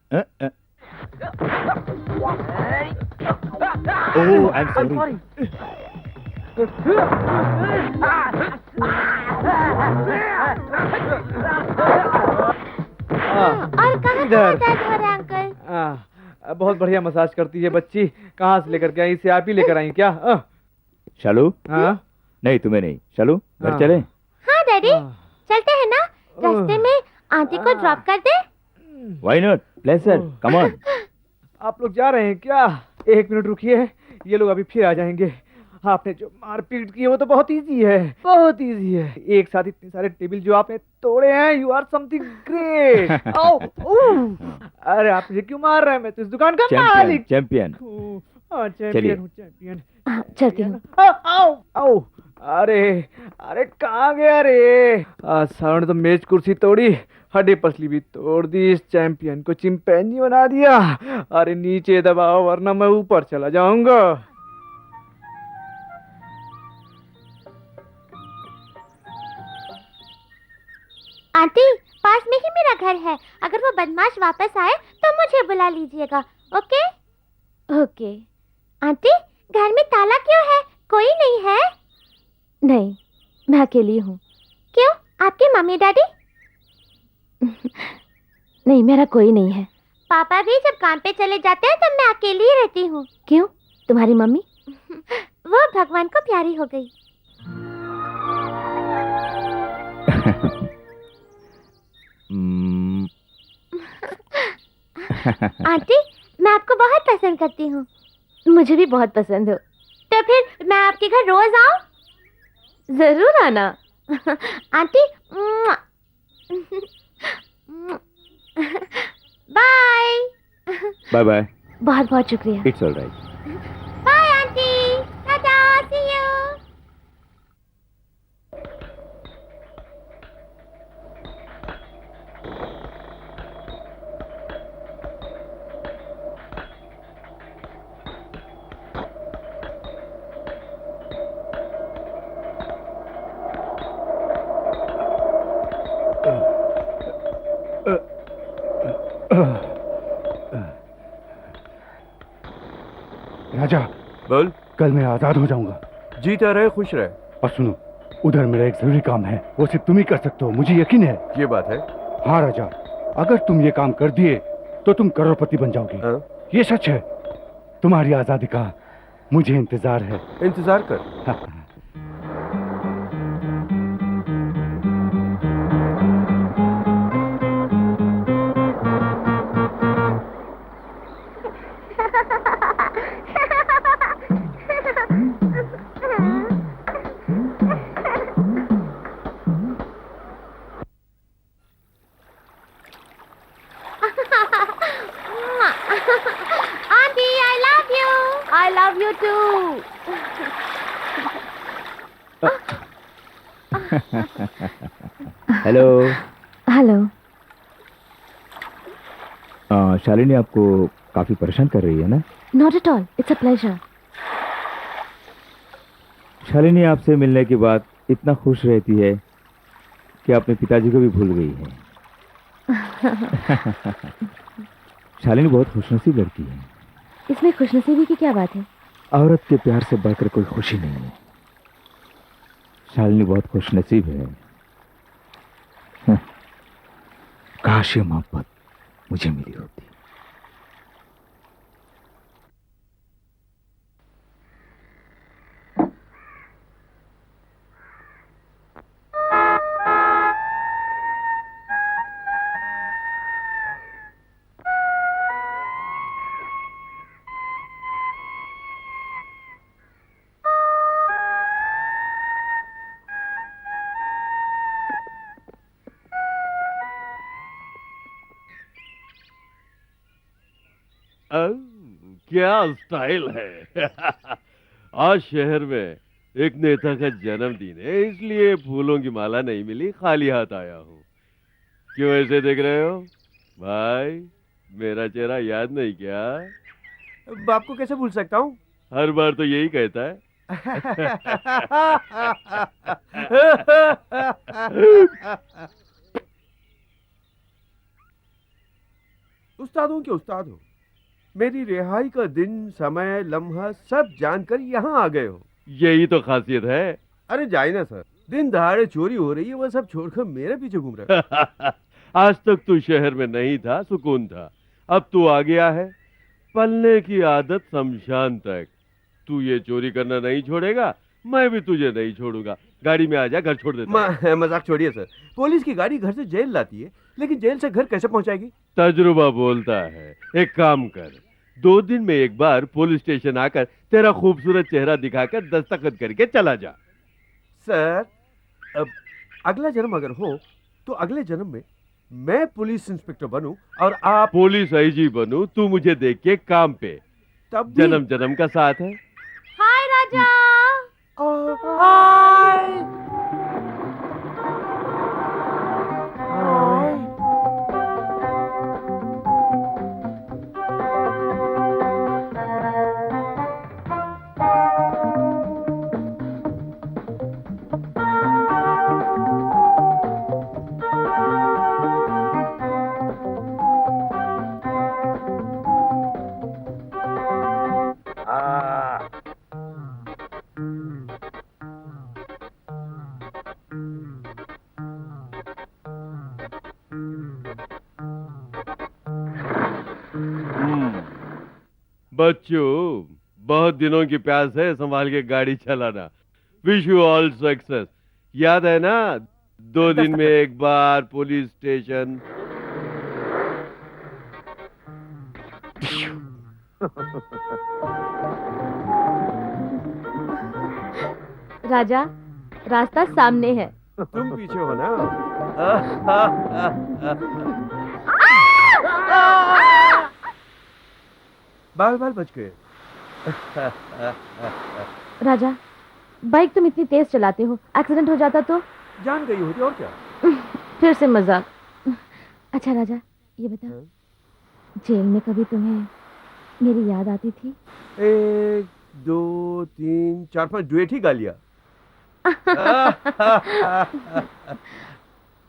Speaker 5: ओह, आई एम सॉरी।
Speaker 9: और कहाँ दर्द हो रहा है अंकल?
Speaker 4: बहुत बढ़िया मसाज करती है बच्ची। कहाँ से लेकर के आई? इसे आप ही लेकर आई क्या?
Speaker 5: शालू?
Speaker 4: हाँ?
Speaker 5: नहीं तुम्हें नहीं। शालू, घर चले?
Speaker 9: हाँ डैडी, चलते हैं ना। रास्ते में आंटी को ड्रॉप कर दे।
Speaker 5: Why not? Pleasure, come on.
Speaker 4: आप लोग जा रहे हैं क्या? 1 मिनट रुकिए, ये लोग अभी फिर आ जाएंगे। आपने जो मारपीट की है वो तो बहुत इजी है, बहुत इजी है। एक साथ इतने सारे टेबल जो आपने तोड़े हैं, यू आर समथिंग ग्रेट। अरे आप मुझे क्यों मार रहे हैं? मैं तो इस दुकान का मालिक।
Speaker 5: चैंपियन।
Speaker 4: चैंपियन हूँ, चैंपियन।
Speaker 9: चलती हूँ।
Speaker 4: आओ आओ। अरे अरे कहाँ गया रे? सारों ने तो मेज कुर्सी तोड़ी, हड्डी पसली भी तोड़ दी, इस चैंपियन को चिंपैंजी बना दिया। अरे नीचे दबाओ वरना मैं ऊपर चला जाऊंगा।
Speaker 9: आंटी, पास में ही मेरा घर है। अगर वो बदमाश वापस आए तो मुझे बुला लीजिएगा। Okay okay. आंटी, घर में ताला क्यों है? कोई नहीं है? नहीं, मैं अकेली हूँ। क्यों, आपके मम्मी डैडी? नहीं, मेरा कोई नहीं है। पापा भी जब काम पे चले जाते हैं तब मैं अकेली ही रहती हूँ। क्यों, तुम्हारी मम्मी? वो भगवान को प्यारी हो गई। आंटी, मैं आपको बहुत पसंद करती हूँ। मुझे भी बहुत पसंद हो। तो फिर मैं आपके घर रोज आऊँ? जरूर आना। Aunty, bye.
Speaker 5: Bye bye.
Speaker 9: बहुत बहुत शुक्रिया।
Speaker 5: It's all right.
Speaker 9: Bye aunty, tata, see you.
Speaker 7: Raja,
Speaker 2: बोल।
Speaker 7: कल मैं आजाद हो जाऊंगा।
Speaker 2: जीता रहे, खुश रहे।
Speaker 7: और सुनो, उधर मेरा एक जरूरी काम है, वो सिर्फ तुम ही कर सकते हो, मुझे यकीन है।
Speaker 2: ये बात है?
Speaker 7: हाँ राजा, अगर तुम ये काम कर दिए तो तुम करोड़पति बन जाओगे।
Speaker 2: हाँ?
Speaker 7: ये सच है। तुम्हारी आजादी का मुझे इंतजार है।
Speaker 2: इंतजार कर।
Speaker 7: हाँ।
Speaker 9: Auntie, I love you. I love you too.
Speaker 5: Hello.
Speaker 9: Hello.
Speaker 5: Shalini आपको काफी परेशान कर रही है ना?
Speaker 9: Not at all. It's a pleasure.
Speaker 5: Shalini आपसे मिलने के बाद इतना खुश रहती है कि अपने पिताजी को भी भूल गई है। शालिनी बहुत खुशनसीब लड़की है।
Speaker 9: इसमें खुशनसीबी की क्या बात है?
Speaker 5: औरत के प्यार से बढ़कर कोई खुशी नहीं है। शालिनी बहुत खुशनसीब है। काश ये मोहब्बत मुझे मिली होती।
Speaker 1: क्या स्टाइल है। आज शहर में एक नेता का जन्मदिन है, इसलिए फूलों की माला नहीं मिली, खाली हाथ आया हूँ। क्यों ऐसे देख रहे हो भाई? मेरा चेहरा याद नहीं क्या?
Speaker 2: बाप को कैसे भूल सकता हूँ?
Speaker 1: हर बार तो यही कहता है।
Speaker 2: उस्ताद हो कि उस्ताद हो, मेरी रिहाई का दिन, समय, लम्हा सब जानकर यहाँ आ गए हो।
Speaker 1: यही तो खासियत है।
Speaker 2: अरे जाए ना सर, दिन दहाड़े चोरी हो रही है, वो सब छोड़कर मेरे पीछे घूम रहे हो।
Speaker 1: आज तक तू शहर में नहीं था, सुकून था। अब तू आ गया है, पलने की आदत शमशान तक। तू ये चोरी करना नहीं छोड़ेगा, मैं भी तुझे नहीं छोड़ूंगा। गाड़ी में आ जा, घर छोड़ देता।
Speaker 2: मजाक छोड़िए सर, पुलिस की गाड़ी घर से जेल लाती है, लेकिन जेल से घर कैसे पहुंचाएगी?
Speaker 1: तजुर्बा बोलता है। एक काम कर, 2 दिन में एक बार पुलिस स्टेशन आकर तेरा खूबसूरत चेहरा दिखाकर दस्तखत करके चला जा।
Speaker 2: सर, अब अगला जन्म अगर हो तो अगले जन्म में मैं पुलिस इंस्पेक्टर बनूं और आप
Speaker 1: पुलिस आईजी बनूं, तू मुझे देख के काम पे।
Speaker 2: तब
Speaker 1: जन्म जन्म का साथ है।
Speaker 9: हाय राजा।
Speaker 2: हाय।
Speaker 1: बच्चों, बहुत दिनों की प्यास है, संभाल के गाड़ी चलाना। Wish you all success. याद है ना, 2 दिन में एक बार पुलिस स्टेशन।
Speaker 9: राजा, रास्ता सामने है।
Speaker 2: तुम पीछे हो ना। बाल बाल बच गए।
Speaker 9: राजा, बाइक तुम इतनी तेज चलाते हो, एक्सीडेंट हो जाता तो?
Speaker 2: जान गई होती और क्या।
Speaker 9: फिर से मजाक। अच्छा राजा, ये बता, जेल में कभी तुम्हें मेरी याद आती थी?
Speaker 2: 1 2 3 4 5 डुएट ही गा लिया।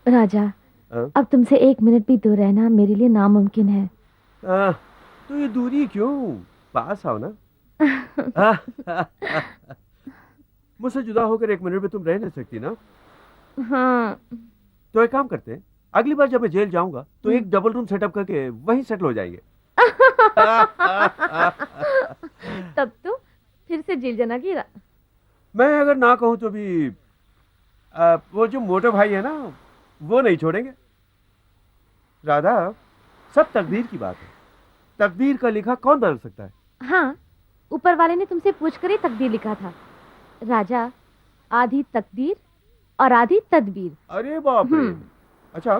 Speaker 9: राजा, अब तुमसे 1 मिनट भी दूर रहना मेरे लिए नामुमकिन है।
Speaker 2: तो ये दूरी क्यों, पास आओ ना। मुझसे जुदा होकर 1 मिनट में तुम रह नहीं सकती ना।
Speaker 9: हाँ।
Speaker 2: तो एक काम करते हैं, अगली बार जब मैं जेल जाऊंगा तो एक डबल रूम सेटअप करके वहीं सेटल हो जाएंगे।
Speaker 9: तब तो फिर से जेल जाना की
Speaker 2: मैं अगर ना कहूं तो भी वो जो मोटे भाई है ना, वो नहीं छोड़ेंगे। राधा, सब तकदीर की बात है। तकदीर का लिखा कौन बदल सकता है?
Speaker 9: हाँ, ऊपर वाले ने तुमसे पूछकर ही तकदीर लिखा था। राजा, आधी तकदीर और आधी तदबीर।
Speaker 2: अरे बाप रे। अच्छा,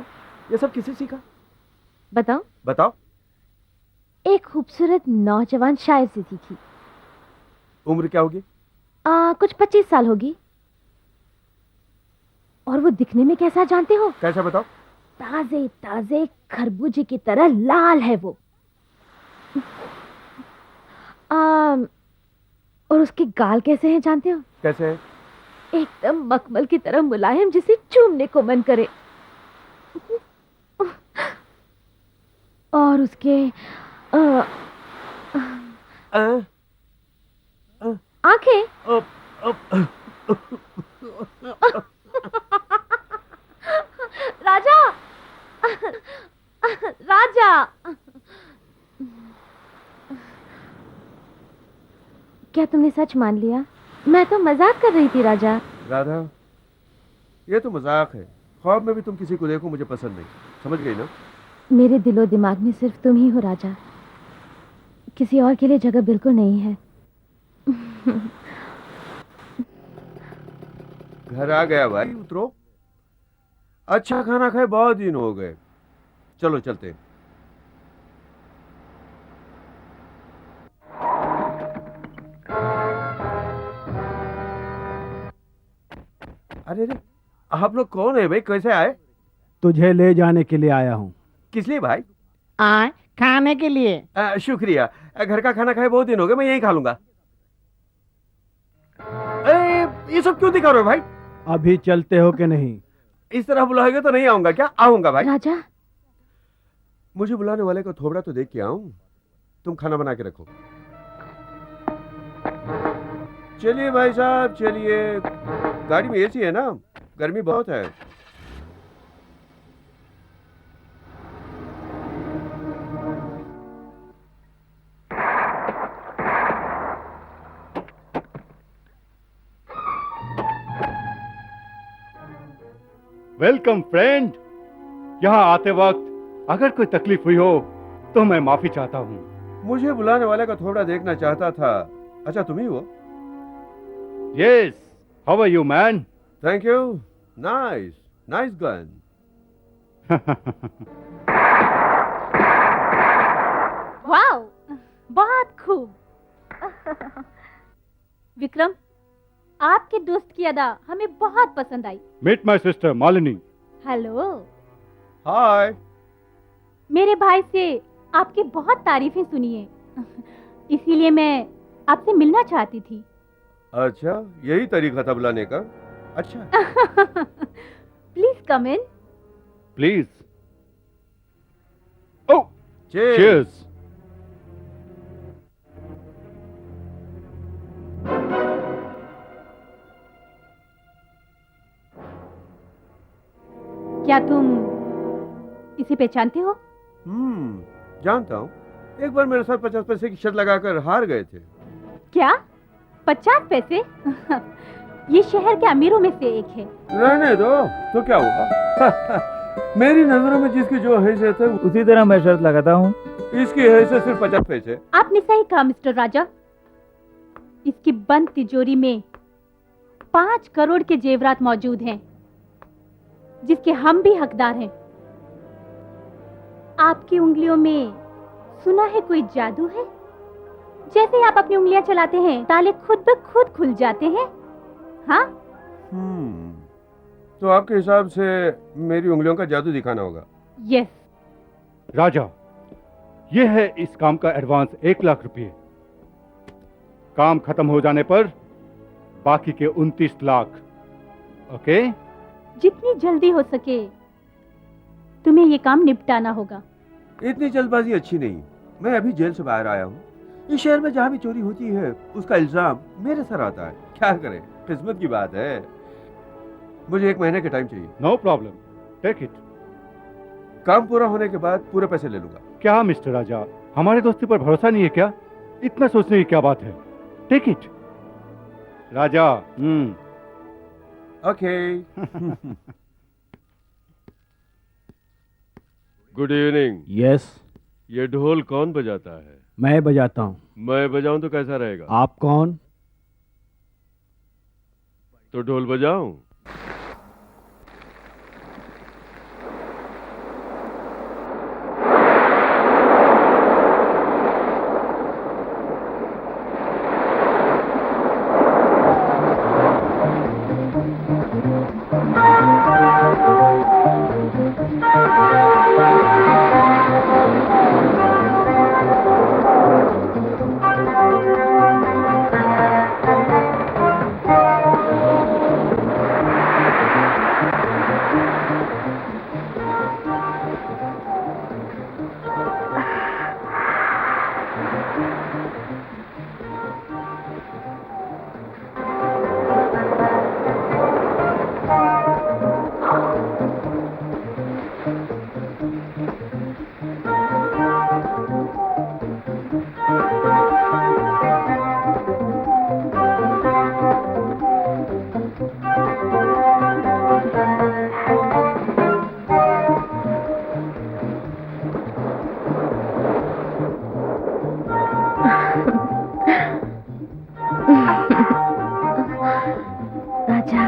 Speaker 2: ये सब किससे सीखा?
Speaker 9: बताओ।
Speaker 2: बताओ।
Speaker 9: एक खूबसूरत नौजवान शायर से सीखी।
Speaker 2: उम्र क्या होगी?
Speaker 9: कुछ 25 साल होगी। और वो दिखने में कैसा जानते हो?
Speaker 2: कैसा बताओ?
Speaker 9: ताजे ताजे खरबूजे की तरह लाल है वो। और उसके गाल कैसे हैं जानते हो?
Speaker 2: कैसे है?
Speaker 9: एकदम मखमल की तरह मुलायम, जिसे चूमने को मन करे। और उसके आंखें राजा, राजा, क्या तुमने सच मान लिया? मैं तो मजाक कर रही थी राजा।
Speaker 2: राधा, ये तो मजाक है। ख्वाब में भी तुम किसी को देखो मुझे पसंद नहीं, समझ गई ना?
Speaker 9: मेरे दिलो दिमाग में सिर्फ तुम ही हो राजा, किसी और के लिए जगह बिल्कुल नहीं है।
Speaker 2: घर आ गया भाई, उतरो। अच्छा खाना खाए बहुत दिन हो गए। चलो चलते हैं। अरे रे, आप लोग कौन है भाई, कैसे आए?
Speaker 12: तुझे ले जाने के लिए आया हूँ।
Speaker 2: किस लिए भाई?
Speaker 12: खाने के लिए।
Speaker 2: शुक्रिया। घर का खाना खाए बहुत दिन हो गए, मैं यही खा लूंगा। ये सब क्यों दिखा रहे हो भाई?
Speaker 12: अभी चलते हो कि नहीं?
Speaker 2: इस तरह बुलाओगे तो नहीं आऊंगा क्या? आऊंगा भाई।
Speaker 9: राजा,
Speaker 2: मुझे बुलाने वाले को थोबड़ा तो देख के आऊं। तुम खाना बना के रखो। चलिए भाई साहब, चलिए। गाड़ी में एसी है ना, गर्मी बहुत है।
Speaker 7: Welcome friend. यहाँ आते वक्त अगर कोई तकलीफ हुई हो तो मैं माफी चाहता हूँ।
Speaker 2: मुझे बुलाने वाले का थोबड़ा देखना चाहता था। अच्छा, तुम ही हो?
Speaker 7: Yes. How are you man?
Speaker 2: Thank you. Nice nice gun.
Speaker 6: Wow, बहुत खूब। विक्रम, आपके दोस्त की अदा हमें बहुत पसंद आई।
Speaker 7: Meet my sister Malini.
Speaker 6: Hello.
Speaker 2: Hi.
Speaker 6: मेरे भाई से आपकी बहुत तारीफें सुनी है, इसीलिए मैं आपसे मिलना चाहती थी।
Speaker 2: अच्छा, यही तरीका था बुलाने का? अच्छा।
Speaker 6: Please come in.
Speaker 7: Please. Oh,
Speaker 2: cheers.
Speaker 7: Cheers.
Speaker 6: क्या तुम इसे पहचानते हो?
Speaker 2: जानता हूँ। एक बार मेरे साथ 50 पैसे की शर्त लगाकर हार गए थे।
Speaker 6: क्या 50 पैसे? ये शहर के अमीरों में से एक है।
Speaker 2: रहने दो, तो क्या हुआ? मेरी नजरों में जिसकी जो हैसियत है
Speaker 5: उसी तरह मैं शर्त लगाता हूँ।
Speaker 2: इसकी हैसियत सिर्फ 50 पैसे।
Speaker 6: आपने सही कहा मिस्टर राजा। इसकी बंद तिजोरी में 5 करोड़ के जेवरात मौजूद हैं, जिसके हम भी हकदार हैं। आपकी उंगलियों में सुना है कोई जादू है? जैसे ही आप अपनी उंगलियां चलाते हैं ताले खुद ब खुद खुल जाते हैं। हाँ?
Speaker 2: तो आपके हिसाब से मेरी उंगलियों का जादू दिखाना होगा।
Speaker 6: यस।
Speaker 7: राजा, ये है इस काम का एडवांस 1 लाख रुपए। काम खत्म हो जाने पर बाकी के 29 लाख। ओके?
Speaker 6: जितनी जल्दी हो सके तुम्हें ये काम निपटाना होगा।
Speaker 2: इतनी जल्दबाजी अच्छी नहीं। मैं अभी जेल से बाहर आया हूँ। इस शहर में जहाँ भी चोरी होती है उसका इल्जाम मेरे सर आता है। क्या करें, किस्मत की बात है। मुझे 1 महीने का टाइम चाहिए।
Speaker 7: No problem, take it.
Speaker 2: काम पूरा होने के बाद पूरे पैसे ले लूंगा।
Speaker 7: क्या मिस्टर राजा, हमारे दोस्ती पर भरोसा नहीं है क्या? इतना सोचने की क्या बात है? Take it Raja.
Speaker 2: Okay.
Speaker 1: Good evening.
Speaker 12: Yes,
Speaker 1: ये ढोल कौन बजाता है?
Speaker 12: मैं बजाता हूँ।
Speaker 1: मैं बजाऊं तो कैसा रहेगा?
Speaker 12: आप कौन?
Speaker 1: तो ढोल बजाऊं?
Speaker 9: राजा,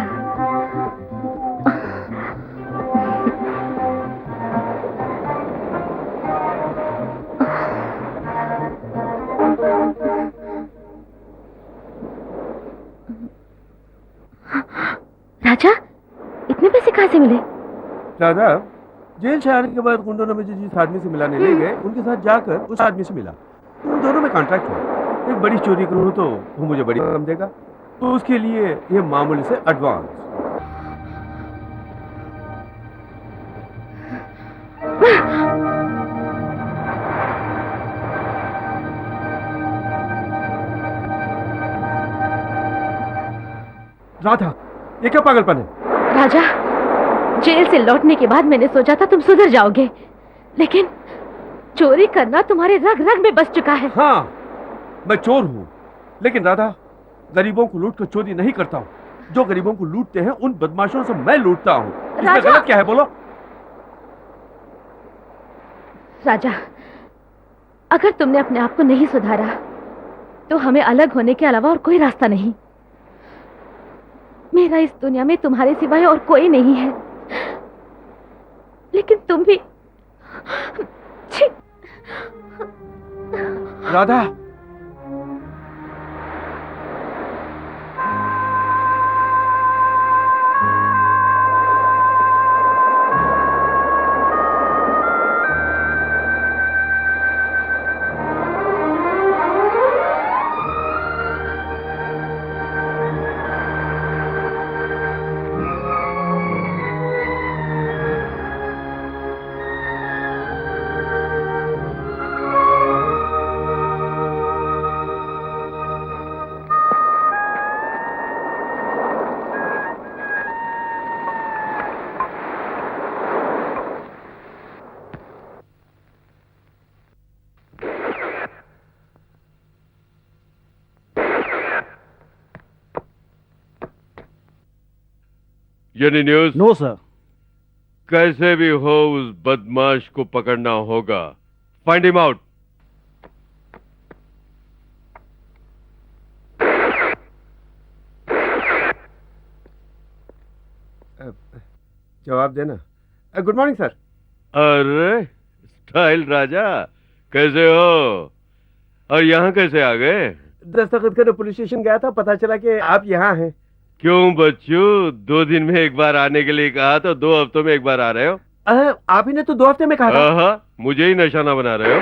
Speaker 9: राजा, इतने पैसे कहाँ से मिले?
Speaker 2: दादा, जेल से आने के बाद गुंडों ने मुझे जिस आदमी से मिलाने ले गए उनके साथ जाकर उस आदमी से मिला। उन दोनों में कॉन्ट्रैक्ट हुआ। एक बड़ी चोरी करूँ तो वो मुझे बड़ी रकम देगा, तो उसके लिए ये मामूली से एडवांस। राधा, ये क्या पागलपन है?
Speaker 9: राजा, जेल से लौटने के बाद मैंने सोचा था तुम सुधर जाओगे, लेकिन चोरी करना तुम्हारे रग रग में बस चुका है।
Speaker 2: हाँ, मैं चोर हूँ, लेकिन राधा, गरीबों को लूट कर चोरी नहीं करता हूँ। जो गरीबों को लूटते हैं उन बदमाशों से मैं लूटता हूँ। इसमें
Speaker 9: राजा!
Speaker 2: गलत क्या है बोलो?
Speaker 9: राजा, अगर तुमने अपने आप को नहीं सुधारा तो हमें अलग होने के अलावा और कोई रास्ता नहीं। मेरा इस दुनिया में तुम्हारे सिवाय और कोई नहीं है, लेकिन तुम भी। छी!
Speaker 2: Radha,
Speaker 1: any news?
Speaker 12: No sir.
Speaker 1: कैसे भी हो उस बदमाश को पकड़ना होगा। Find him out.
Speaker 2: जवाब देना। Good morning sir.
Speaker 1: अरे स्टाइल राजा, कैसे हो और यहाँ कैसे आ गए?
Speaker 2: दस्तखत करने पुलिस स्टेशन गया था, पता चला कि आप यहाँ हैं।
Speaker 1: क्यों बच्चू, 2 दिन में एक बार आने के लिए कहा तो 2 हफ्तों में एक बार आ रहे हो?
Speaker 2: आप ही ने तो 2 हफ्ते में कहा था।
Speaker 1: आहा, मुझे ही निशाना बना रहे हो।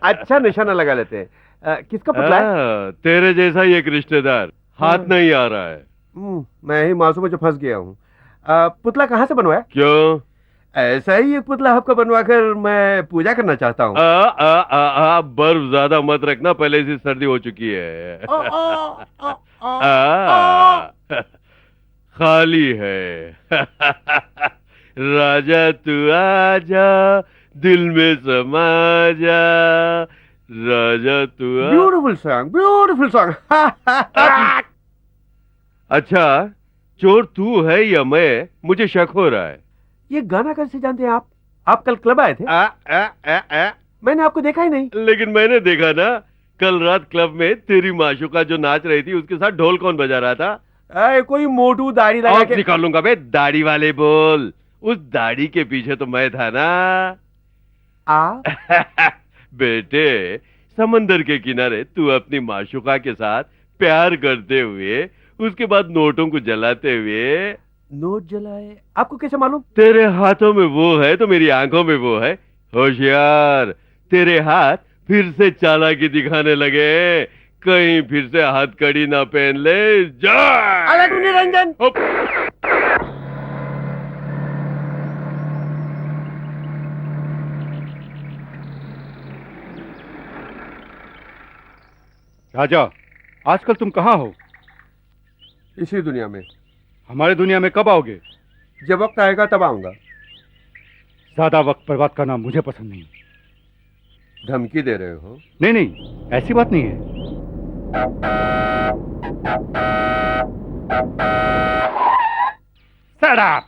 Speaker 2: अच्छा निशाना लगा लेते हैं। किसका पुतला है?
Speaker 1: तेरे जैसा ही एक रिश्तेदार, हाथ नहीं आ रहा है।
Speaker 2: मैं ही मासूम में जो फंस गया हूँ। पुतला कहाँ से बनवाया?
Speaker 1: क्यों?
Speaker 2: ऐसा ही एक पुतला आपका बनवाकर मैं पूजा करना चाहता हूँ।
Speaker 1: बर्फ ज्यादा मत रखना, पहले से सर्दी हो चुकी है। खाली है। राजा तू आजा, दिल में समा जा, राजा तू
Speaker 2: ब्यूटीफुल सॉन्ग, ब्यूटीफुल सॉन्ग।
Speaker 1: अच्छा, चोर तू है या मैं, मुझे शक हो रहा है।
Speaker 2: ये गाना कैसे जानते हैं आप? आप कल क्लब आए थे? मैंने आपको देखा ही नहीं।
Speaker 1: लेकिन मैंने देखा ना, कल रात क्लब में तेरी माशुका जो नाच रही थी उसके साथ ढोल कौन बजा रहा था?
Speaker 2: कोई मोटू दाढ़ी लगा के।
Speaker 1: निकालूंगा बे, दाढ़ी वाले बोल। उस दाढ़ी के पीछे तो मैं था ना। बेटे, समंदर के किनारे तू अपनी माशुका के साथ प्यार करते हुए, उसके बाद नोटों को जलाते हुए।
Speaker 2: नोट जलाए? आपको कैसे मालूम?
Speaker 1: तेरे हाथों में वो है तो मेरी आंखों में वो है। होशियार, तेरे हाथ फिर से चालाकी दिखाने लगे, कहीं फिर से हथकड़ी ना पहन ले। जा
Speaker 2: अलग निरंजन।
Speaker 7: राजा, आजकल तुम कहाँ हो?
Speaker 2: इसी दुनिया में।
Speaker 7: हमारे दुनिया में कब आओगे?
Speaker 2: जब वक्त आएगा तब आऊंगा।
Speaker 7: ज्यादा वक्त बर्बाद करना मुझे पसंद नहीं।
Speaker 2: धमकी दे रहे हो?
Speaker 7: नहीं नहीं, ऐसी बात नहीं है। Shut up!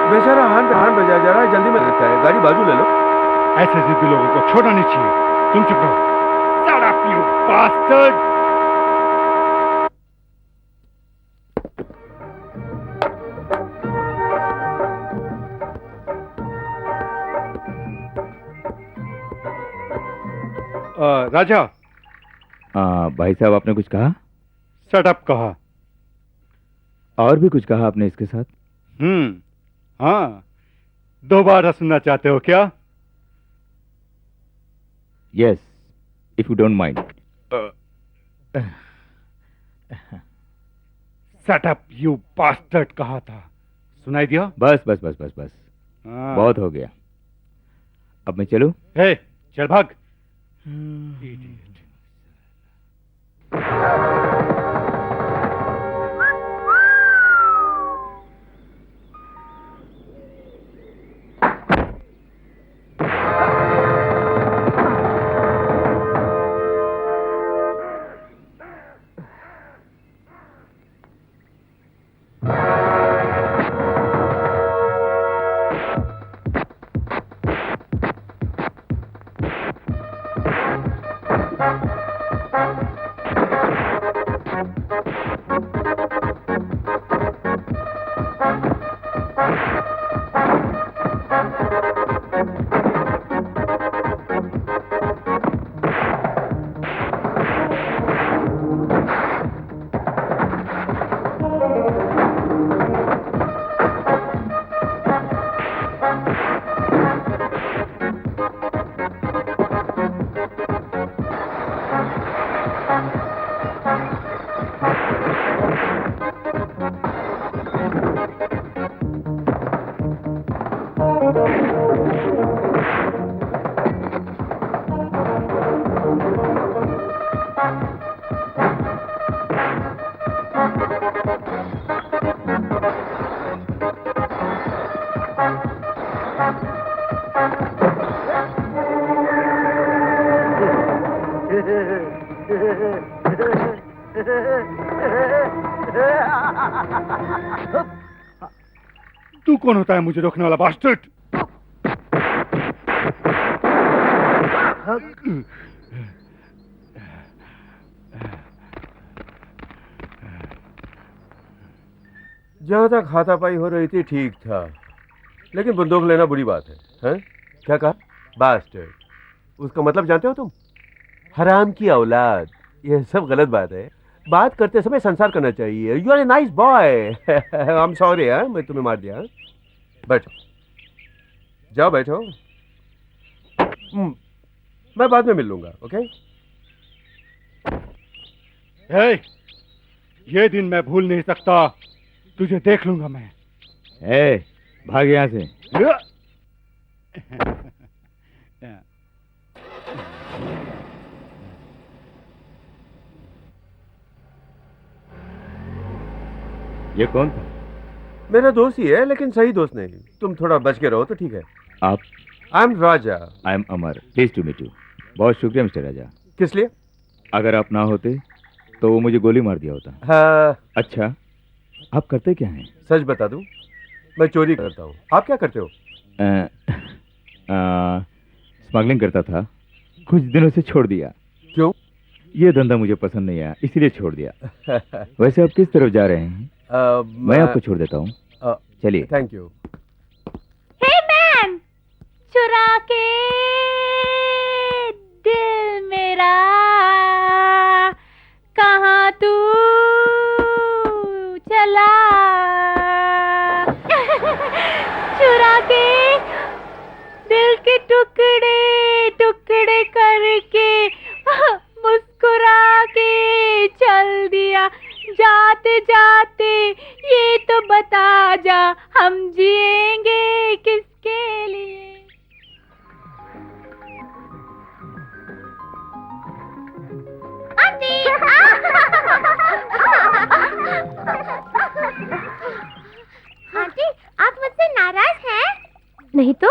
Speaker 2: बेचारा हान पे हान बजा जा रहा है, जल्दी में लगता है। गाड़ी बाजू ले लो।
Speaker 7: ऐसे जिद्दी लोगों को छोड़ना नहीं चाहिए। तुम चुप रहो। Shut up, you bastard! राजा।
Speaker 5: भाई साहब, आपने कुछ कहा?
Speaker 7: Shut up कहा।
Speaker 5: और भी कुछ कहा आपने इसके साथ?
Speaker 7: हाँ, दोबारा सुनना चाहते हो क्या?
Speaker 5: Yes, if you don't mind.
Speaker 7: Shut up, you bastard कहा था। सुनाई दिया?
Speaker 5: बस बस बस बस बस, बहुत हो गया। अब मैं चलूं?
Speaker 7: हे, चल भाग। तू कौन होता है मुझे रोकने वाला बास्टर्ड?
Speaker 2: जहां तक हाथापाई हो रही थी ठीक था, लेकिन बंदूक लेना बुरी बात है, हैं? क्या कहा? बास्टर्ड उसका मतलब जानते हो तुम? हराम की औलाद। ये सब गलत बात है। बात करते समय संसार करना चाहिए। You are a nice boy. I am sorry यार, मैं तुम्हें मार दिया। बैठो, जाओ बैठो। मैं बाद में मिल लूंगा, ओके?
Speaker 7: हे, ये दिन मैं भूल नहीं सकता। तुझे देख लूंगा मैं।
Speaker 5: ए, भाग यहाँ से। ये कौन था?
Speaker 2: मेरा दोस्त ही है, लेकिन सही दोस्त नहीं। तुम थोड़ा बच के रहो तो ठीक है।
Speaker 5: आप?
Speaker 2: I am Raja.
Speaker 5: I am Amar. Please to meet you. बहुत शुक्रिया मिस्टर राजा।
Speaker 2: किस लिए?
Speaker 5: अगर आप ना होते तो वो मुझे गोली मार दिया होता।
Speaker 2: हाँ।
Speaker 5: अच्छा, आप करते क्या हैं?
Speaker 2: सच बता दूं, मैं चोरी करता हूँ। आप क्या करते हो?
Speaker 5: स्मगलिंग करता था, कुछ दिनों से छोड़ दिया।
Speaker 2: क्यों?
Speaker 5: ये धंधा मुझे पसंद नहीं आया, इसीलिए छोड़ दिया। वैसे आप किस तरफ जा रहे हैं? मैं आपको छोड़ देता हूँ, चलिए।
Speaker 2: Thank you.
Speaker 6: हे मैन, चुरा के दिल मेरा, कहाँ तू चला? चुरा के दिल के टुकड़े टुकड़े करके मुस्कुरा के चल दिया। जाते जाते ये तो बता जा, हम जिएंगे किसके लिए?
Speaker 9: आंटी! आंटी, आप मुझसे नाराज हैं?
Speaker 6: नहीं तो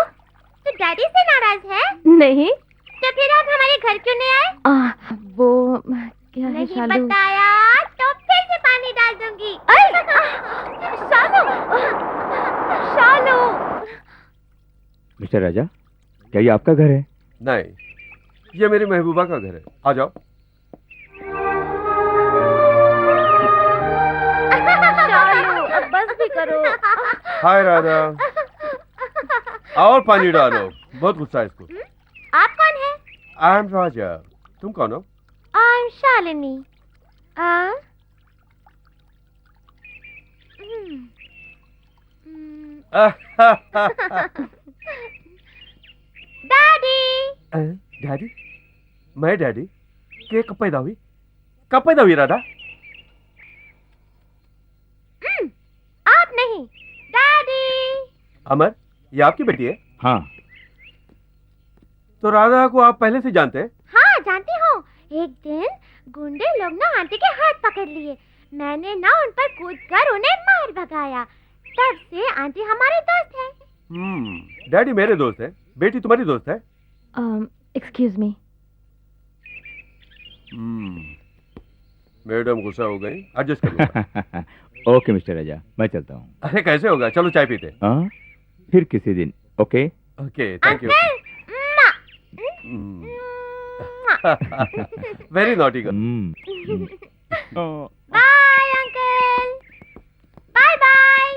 Speaker 9: डैडी से नाराज हैं?
Speaker 6: नहीं।
Speaker 9: तो फिर आप हमारे घर क्यों नहीं आए?
Speaker 6: वो क्या है
Speaker 9: नहीं
Speaker 6: शालू?
Speaker 9: बताया तो फिर से पानी डाल दूंगी।
Speaker 6: शालू, शालू।
Speaker 5: मिस्टर राजा, क्या ये आपका घर है?
Speaker 2: नहीं, ये मेरी महबूबा का घर है। आ जाओ।
Speaker 6: शालू, अब बस भी करो।
Speaker 2: हाय राधा। और पानी डालो, बहुत गुस्सा है इसको।
Speaker 9: आप कौन है?
Speaker 2: आई एम राजा। तुम कौन हो?
Speaker 9: I am Shalini. Daddy.
Speaker 2: Daddy? मैं डैडी? के कब पैदा हुई? कब पैदा हुई राधा?
Speaker 9: आप नहीं, डैडी।
Speaker 2: अमर, ये आपकी बेटी है?
Speaker 5: हाँ।
Speaker 2: तो राधा को आप पहले से जानते हैं?
Speaker 9: हाँ, जानती हूँ। एक दिन गुंडे लोग ना आंटी के हाथ पकड़ लिए। मैंने ना उन पर कूदकर उन्हें मार भगाया। तब से आंटी हमारे दोस्त है।
Speaker 2: डैडी मेरे दोस्त है, बेटी तुम्हारी दोस्त है?
Speaker 6: Excuse me.
Speaker 2: मैडम गुस्सा हो गई, एडजस्ट कर लूंगा।
Speaker 5: ओके मिस्टर राजा, मैं चलता हूँ।
Speaker 2: अरे कैसे होगा, चलो चाय पीते।
Speaker 5: हाँ, फिर किसी दिन। Okay
Speaker 2: okay, thank you. Very naughty girl.
Speaker 9: Bye uncle. Bye bye.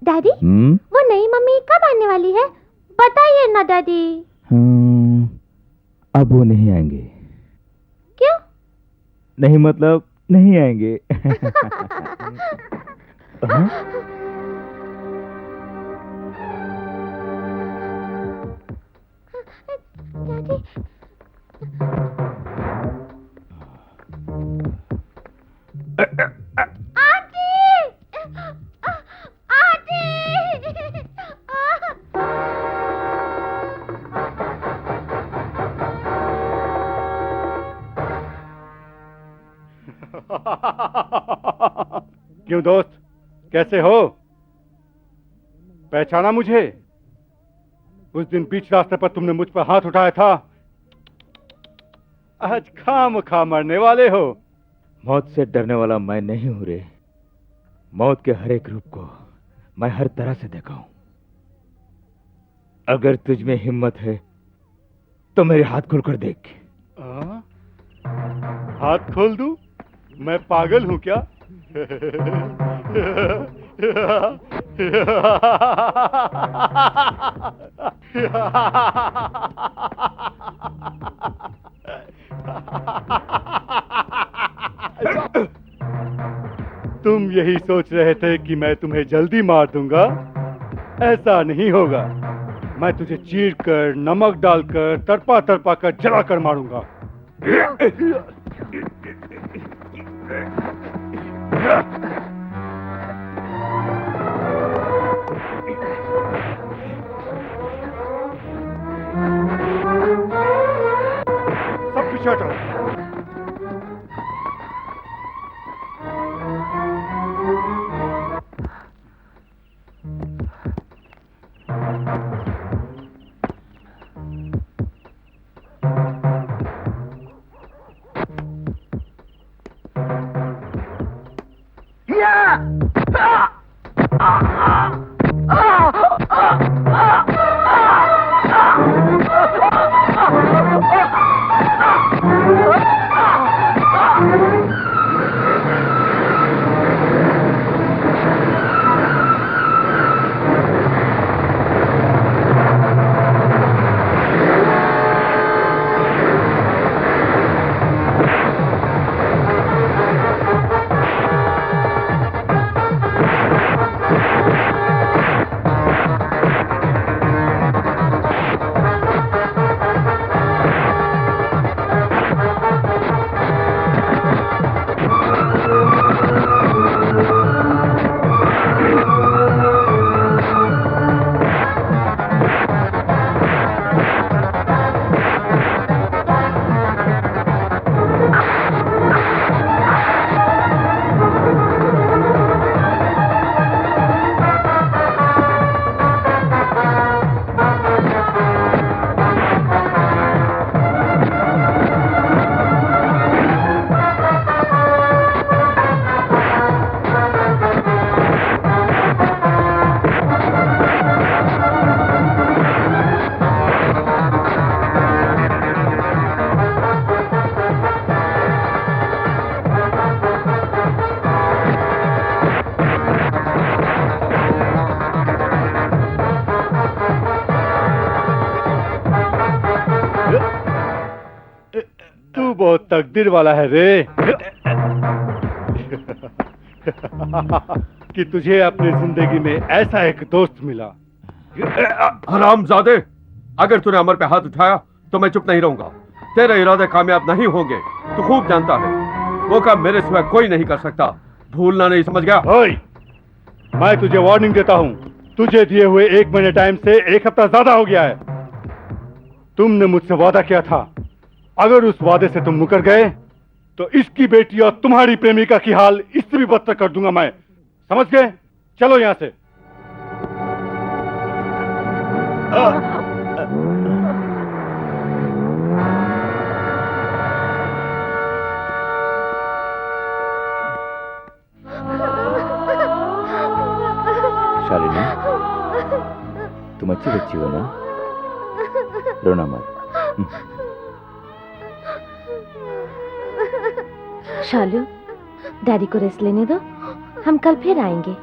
Speaker 9: Daddy, वो नई मम्मी कब आने वाली है? बताइए ना डैडी।
Speaker 5: अब वो नहीं आएंगे।
Speaker 9: क्यों?
Speaker 5: नहीं मतलब नहीं आएंगे।
Speaker 7: क्यों दोस्त, कैसे हो? पहचाना मुझे? उस दिन बीच रास्ते पर तुमने मुझ पर हाथ उठाया था। आज खामखा मरने वाले हो।
Speaker 5: मौत से डरने वाला मैं नहीं हूं रे। मौत के हर एक रूप को मैं हर तरह से देखा हूं। अगर तुझ में हिम्मत है तो मेरे हाथ खोलकर देख।
Speaker 7: हाथ खोल दूं? मैं पागल हूं क्या? तुम यही सोच रहे थे कि मैं तुम्हें जल्दी मार दूंगा? ऐसा नहीं होगा। मैं तुझे चीरकर, नमक डालकर, तड़पा तड़पा कर जला कर मारूंगा। सब पीछे हटो। तू बहुत तकदीर वाला है रे कि तुझे अपनी जिंदगी में ऐसा एक दोस्त मिला।
Speaker 2: हरामजादे, अगर तूने अमर पे हाथ उठाया तो मैं चुप नहीं रहूंगा। तेरे इरादे कामयाब नहीं होंगे, तू खूब जानता है। वो काम मेरे सिवा कोई नहीं कर सकता। भूलना नहीं, समझ गया?
Speaker 7: ओए, मैं तुझे वार्निंग देता हूं। तुझे दिए हुए 1 महीने टाइम से 1 हफ्ता ज्यादा हो गया है। तुमने मुझसे वादा किया था, अगर उस वादे से तुम मुकर गए तो इसकी बेटी और तुम्हारी प्रेमिका की हाल इससे भी बदतर कर दूंगा मैं। समझ गए? चलो यहां से।
Speaker 5: शालिनी, तुम अच्छी बच्ची हो ना? रोना मत।
Speaker 9: शालू, डैडी को रेस्ट लेने दो, हम कल फिर आएंगे।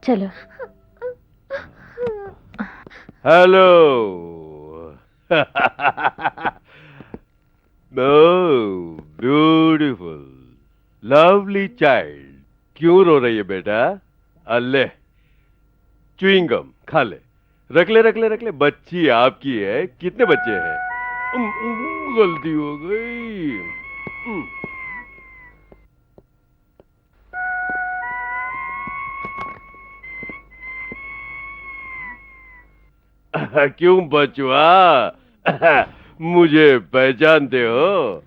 Speaker 9: चलो।
Speaker 1: हेलो। ब्यूटीफुल लवली चाइल्ड, क्यों रो रही है बेटा? अल्ले, च्युइंगम खा ले। रख ले रख ले रख ले, बच्ची आपकी है। कितने बच्चे हैं? गलती हो गई। क्यों बचवा? मुझे पहचानते हो?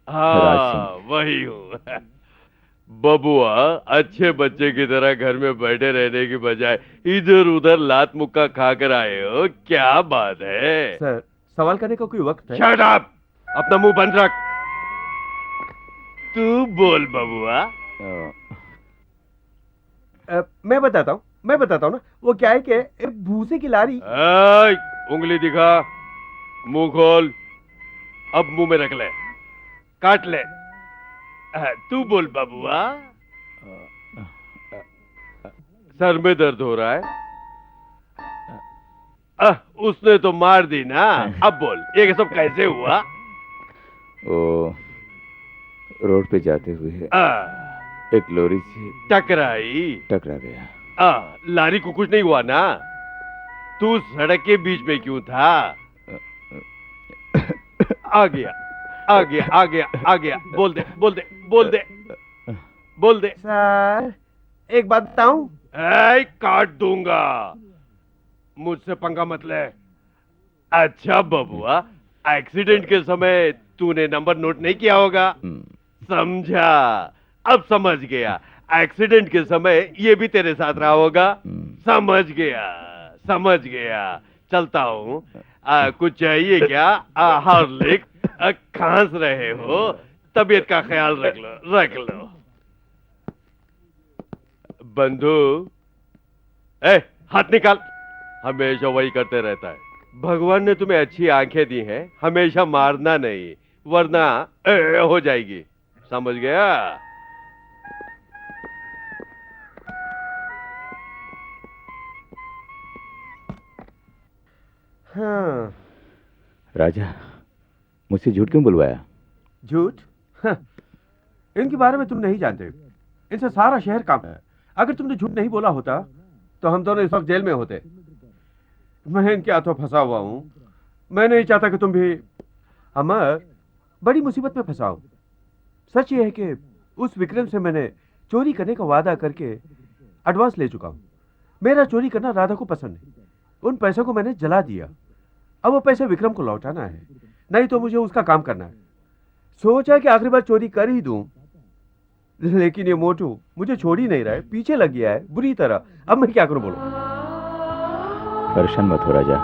Speaker 5: राज
Speaker 1: हाँ, वही हूँ। बबुआ, अच्छे बच्चे की तरह घर में बैठे रहने की बजाय इधर उधर लात मुक्का खाकर आए हो, क्या बात है?
Speaker 2: सर, सवाल करने का कोई वक्त है?
Speaker 1: Shut up! अपना मुंह बंद रख। तू बोल बबुआ।
Speaker 2: मैं बताता हूँ ना। वो क्या है कि एक भूसे की लारी।
Speaker 1: उंगली दिखा, मुंह खोल, अब मुंह में रख ले, काट ले। तू बोल बबुआ। सर में दर्द हो रहा है? उसने तो मार दी ना। अब बोल, ये सब कैसे हुआ?
Speaker 5: वो रोड पे जाते हुए एक लॉरी से टकरा गया।
Speaker 1: लारी को कुछ नहीं हुआ ना? तू सड़क के बीच में क्यों था? आ गया। बोल दे।
Speaker 2: सर, एक बात बताऊं?
Speaker 1: काट दूंगा। मुझसे पंगा मत ले। अच्छा बबुआ, एक्सीडेंट के समय तूने नंबर नोट नहीं किया होगा? समझा, अब समझ गया। एक्सीडेंट के समय ये भी तेरे साथ रहा होगा? समझ गया। चलता हूँ। कुछ चाहिए क्या? हार्लिक, खांस रहे हो, तबीयत का ख्याल रख लो। बंधु, हाथ निकाल। हमेशा वही करते रहता है। भगवान ने तुम्हें अच्छी आंखें दी हैं, हमेशा मारना नहीं, वरना हो जाएगी। समझ गया?
Speaker 2: हाँ।
Speaker 5: राजा, मुझसे झूठ क्यों बुलवाया?
Speaker 2: झूठ? इनके बारे में तुम नहीं जानते। इनसे सारा शहर काम है। अगर तुमने झूठ नहीं बोला होता तो हम दोनों इस वक्त जेल में होते। मैं इनके हाथों फंसा हुआ हूं। मैं नहीं चाहता कि तुम भी अमर बड़ी मुसीबत में फंसाओ। सच ये है कि उस विक्रम से मैंने चोरी करने का वादा करके एडवांस ले चुका हूं। मेरा चोरी करना राधा को पसंद नहीं। उन पैसों को मैंने जला दिया। अब वो पैसे विक्रम को लौटाना है, नहीं तो मुझे उसका काम करना है। सोचा कि आखिरी बार चोरी कर ही दूं, लेकिन ये मोटू मुझे छोड़ ही नहीं रहा है, पीछे लग गया है बुरी तरह। अब मैं क्या करूं बोलो?
Speaker 5: परेशान मत हो राजा,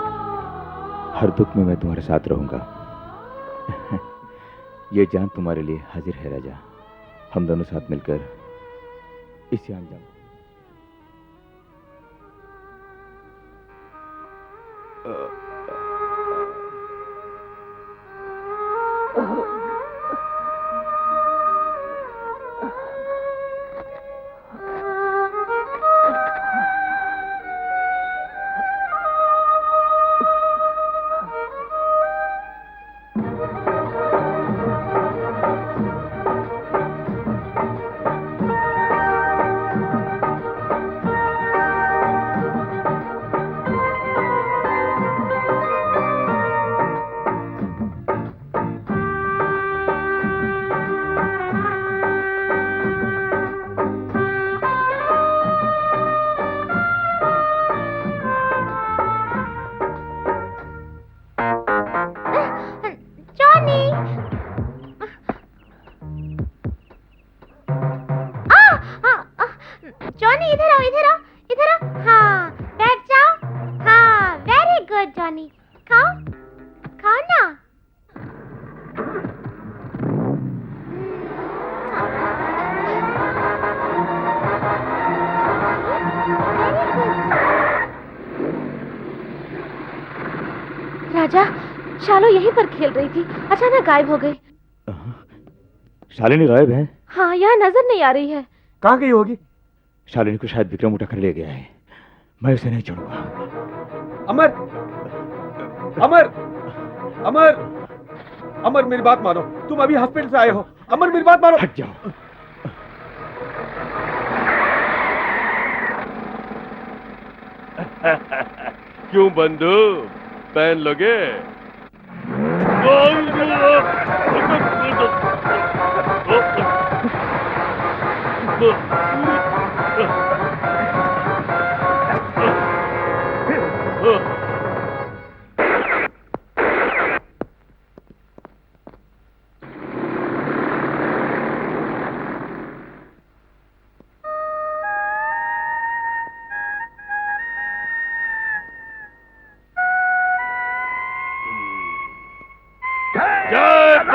Speaker 5: हर दुख में मैं तुम्हारे साथ रहूंगा। ये जान तुम्हारे लिए हाजिर है राजा। हम दोनों साथ मिलकर इसे अंजाम।
Speaker 9: जॉनी इधर आओ, इधर आओ, इधर आओ। हाँ, बैठ जाओ। हाँ, वेरी गुड जॉनी। खाओ, खाओ ना। राजा, शालो यहीं पर खेल रही थी, अचानक गायब हो गई।
Speaker 5: शालिनी गायब है?
Speaker 9: हाँ, यहाँ नजर नहीं आ रही है।
Speaker 2: कहाँ गई होगी?
Speaker 5: शालिनी को शायद विक्रम उठा कर ले गया है। मैं उसे नहीं छोड़ूंगा।
Speaker 2: अमर, अमर, अमर, अमर मेरी बात मानो। तुम अभी हॉस्पिटल से आए हो। अमर मेरी बात मानो।
Speaker 5: हट जाओ।
Speaker 1: क्यों बंधु, पहन लोगे?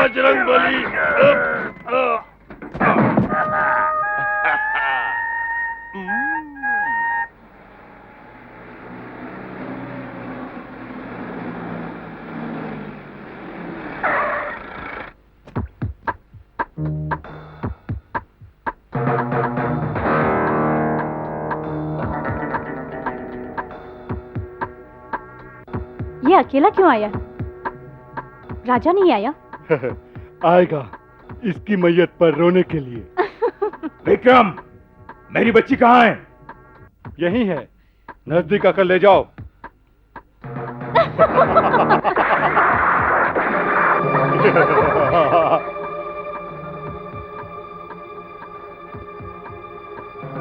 Speaker 1: बजरंग बली।
Speaker 6: ये अकेला क्यों आया? राजा नहीं आया?
Speaker 7: आएगा इसकी मैयत पर रोने के लिए।
Speaker 5: विक्रम, मेरी बच्ची कहाँ है?
Speaker 7: यही है, नजदीक आकर ले जाओ।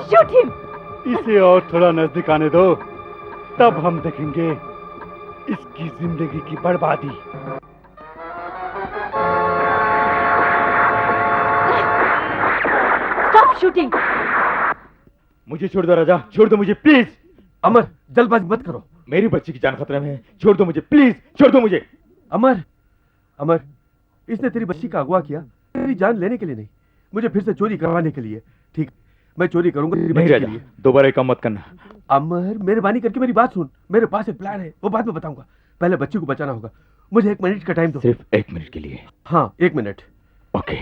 Speaker 6: Shoot him.
Speaker 7: इसे और थोड़ा नजदीक आने दो, तब हम देखेंगे इसकी जिंदगी की बर्बादी।
Speaker 6: Stop shooting.
Speaker 5: मुझे छोड़ दो राजा, छोड़ दो मुझे प्लीज।
Speaker 2: अमर, जल्दबाजी मत करो।
Speaker 5: मेरी बच्ची की जान खतरे में है, छोड़ दो मुझे प्लीज, छोड़ दो मुझे।
Speaker 2: अमर, अमर, इसने तेरी बच्ची का अगवा किया तेरी जान लेने के लिए नहीं, मुझे फिर से चोरी करवाने के लिए। ठीक, मैं चोरी करूंगा तेरी
Speaker 5: नहीं
Speaker 2: बच्ची के
Speaker 5: राजा,
Speaker 2: लिए।
Speaker 5: दोबारा ये काम मत करना।
Speaker 2: अमर, मेहरबानी करके मेरी बात सुन। मेरे पास एक प्लान है, वो बाद में बताऊंगा। पहले बच्ची को बचाना होगा। मुझे 1 मिनट का टाइम दो।
Speaker 5: सिर्फ 1 मिनट के लिए?
Speaker 2: हाँ, 1 मिनट।
Speaker 5: ओके।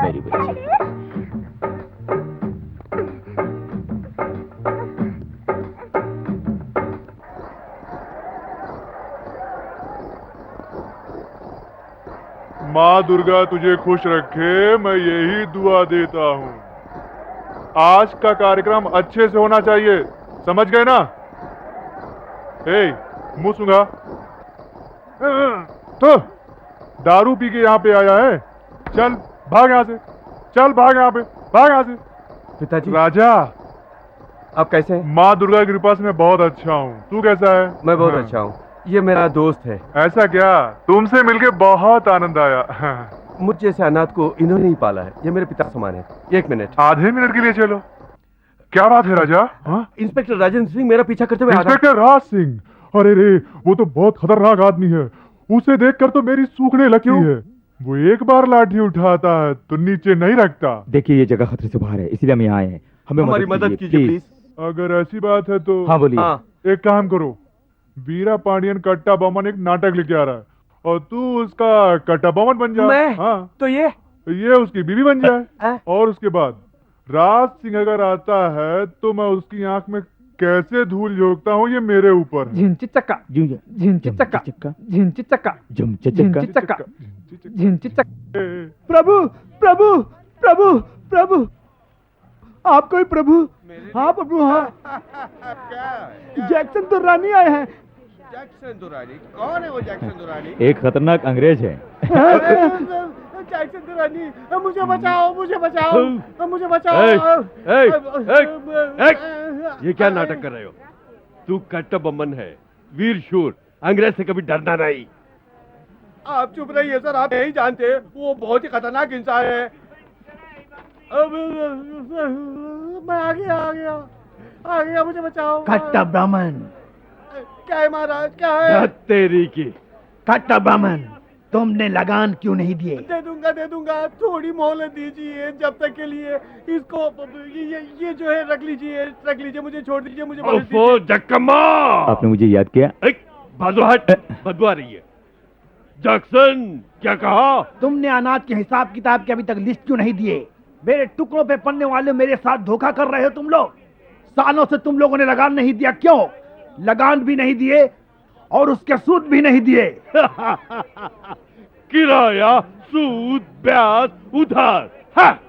Speaker 5: मेरी बच्ची।
Speaker 10: माँ दुर्गा तुझे खुश रखे, मैं यही दुआ देता हूँ। आज का कार्यक्रम अच्छे से होना चाहिए, समझ गए ना? ए, मुंह सूंघा। तो दारू पी के यहाँ पे आया है, चल भाग यहाँ से, चल भाग यहाँ पे, भाग यहाँ से।
Speaker 2: पिताजी,
Speaker 10: राजा,
Speaker 2: आप कैसे हैं?
Speaker 10: माँ दुर्गा की कृपा से मैं बहुत अच्छा हूँ। तू कैसा है?
Speaker 2: मैं बहुत
Speaker 10: हाँ।
Speaker 2: अच्छा हूँ। ये मेरा दोस्त है।
Speaker 10: ऐसा क्या? तुमसे मिलके बहुत आनंद आया।
Speaker 2: मुझ जैसे अनाथ को इन्होंने ही पाला है। ये मेरे पिता समान है। 1 मिनट।
Speaker 10: आधे मिनट के लिए चलो। क्या बात है राजा? हाँ?
Speaker 2: इंस्पेक्टर राजेंद्र सिंह मेरा पीछा करते हुए आ रहा है।
Speaker 10: इंस्पेक्टर राज सिंह? अरे रे, वो तो बहुत खतरनाक आदमी है। उसे देखकर तो मेरी सूखने लगती है। वो एक बार लाठी उठाता है तो नीचे नहीं रखता।
Speaker 5: देखिए ये जगह खतरे से बाहर है, इसलिए हम यहाँ आए हैं। हमें
Speaker 2: हमारी मदद कीजिए प्लीज।
Speaker 10: अगर ऐसी बात है तो
Speaker 5: हाँ बोलिए।
Speaker 2: हाँ।
Speaker 10: एक काम करो, वीरा पांडियन कट्टा बमन एक नाटक लेके आ रहा है और तू उसका कट्टा बमन बन जा।
Speaker 2: मैं?
Speaker 10: हाँ,
Speaker 2: तो ये
Speaker 10: उसकी बीवी बन जाए। और उसके बाद राज सिंह अगर आता है तो मैं उसकी आंख में कैसे धूल झोंकता हूँ ये मेरे ऊपर है।
Speaker 4: झिंची चक्का, झिंची चक्का, झिंची चक्का, झिंची चक्का, झिंची चक्का। प्रभु, प्रभु, प्रभु, प्रभु, आप कोई प्रभु? हाँ प्रभु, हाँ। जैक्सन दुर्रानी आए हैं।
Speaker 2: जैक्सन दुरानी? कौन है वो जैक्सन दुरानी?
Speaker 5: एक खतरनाक अंग्रेज है।
Speaker 4: जैक्सन दुर्रानी, मुझे बचाओ, मुझे बचाओ, मुझे बचाओ।
Speaker 1: ये क्या नाटक कर रहे हो? तू कट्टा बमन है, वीर शूर, अंग्रेज से कभी डरना नहीं।
Speaker 2: आप चुप रहिए सर, आप नहीं जानते, वो बहुत ही खतरनाक इंसान है। अब मैं आ गया, मुझे बचाओ।
Speaker 8: कट्टा ब्राह्मण।
Speaker 2: क्या है महाराज, क्या है?
Speaker 1: तेरी की
Speaker 8: कट्टा ब्राह्मण, तुमने लगान क्यों नहीं दिए?
Speaker 2: दे दूंगा, थोड़ी मोहलत दीजिए जब तक के लिए। इसको ये जो है रख लीजिए, मुझे छोड़ दीजिए, मुझे मोहलत दीजिए।
Speaker 1: जक्कम्मा,
Speaker 5: आपने मुझे याद किया?
Speaker 1: बाजू हट, बदबू आ रही है। जैक्सन, क्या कहा?
Speaker 8: तुमने अनाज के हिसाब किताब के अभी तक लिस्ट क्यों नहीं दिए? मेरे टुकड़ों पे पड़ने वाले मेरे साथ धोखा कर रहे हो तुम लोग। सालों से तुम लोगों ने लगान नहीं दिया, क्यों? लगान भी नहीं दिए और उसके सूद भी नहीं दिए।
Speaker 1: किराया, सूद, ब्याज, उधार। हाँ,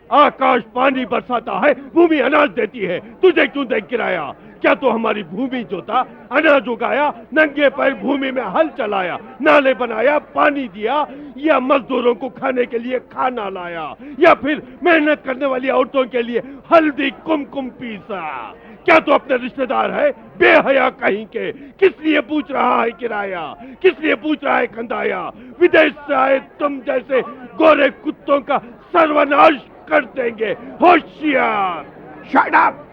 Speaker 1: आकाश पानी बरसाता है, भूमि अनाज देती है, तुझे क्यों दे किराया? क्या तो हमारी भूमि जोता, अनाज उगाया, नंगे पैर भूमि में हल चलाया, नाले बनाया, पानी दिया, या मजदूरों को खाने के लिए खाना लाया, या फिर मेहनत करने वाली औरतों के लिए हल्दी कुमकुम पीसा? क्या तो अपने रिश्तेदार है बेहया कहीं के? किस लिए पूछ रहा है किराया? किस लिए पूछ रहा है कंदाया? विदेश से आए तुम जैसे गोरे कुत्तों का सर्वनाश कर देंगे, होशियार।
Speaker 8: Shut up!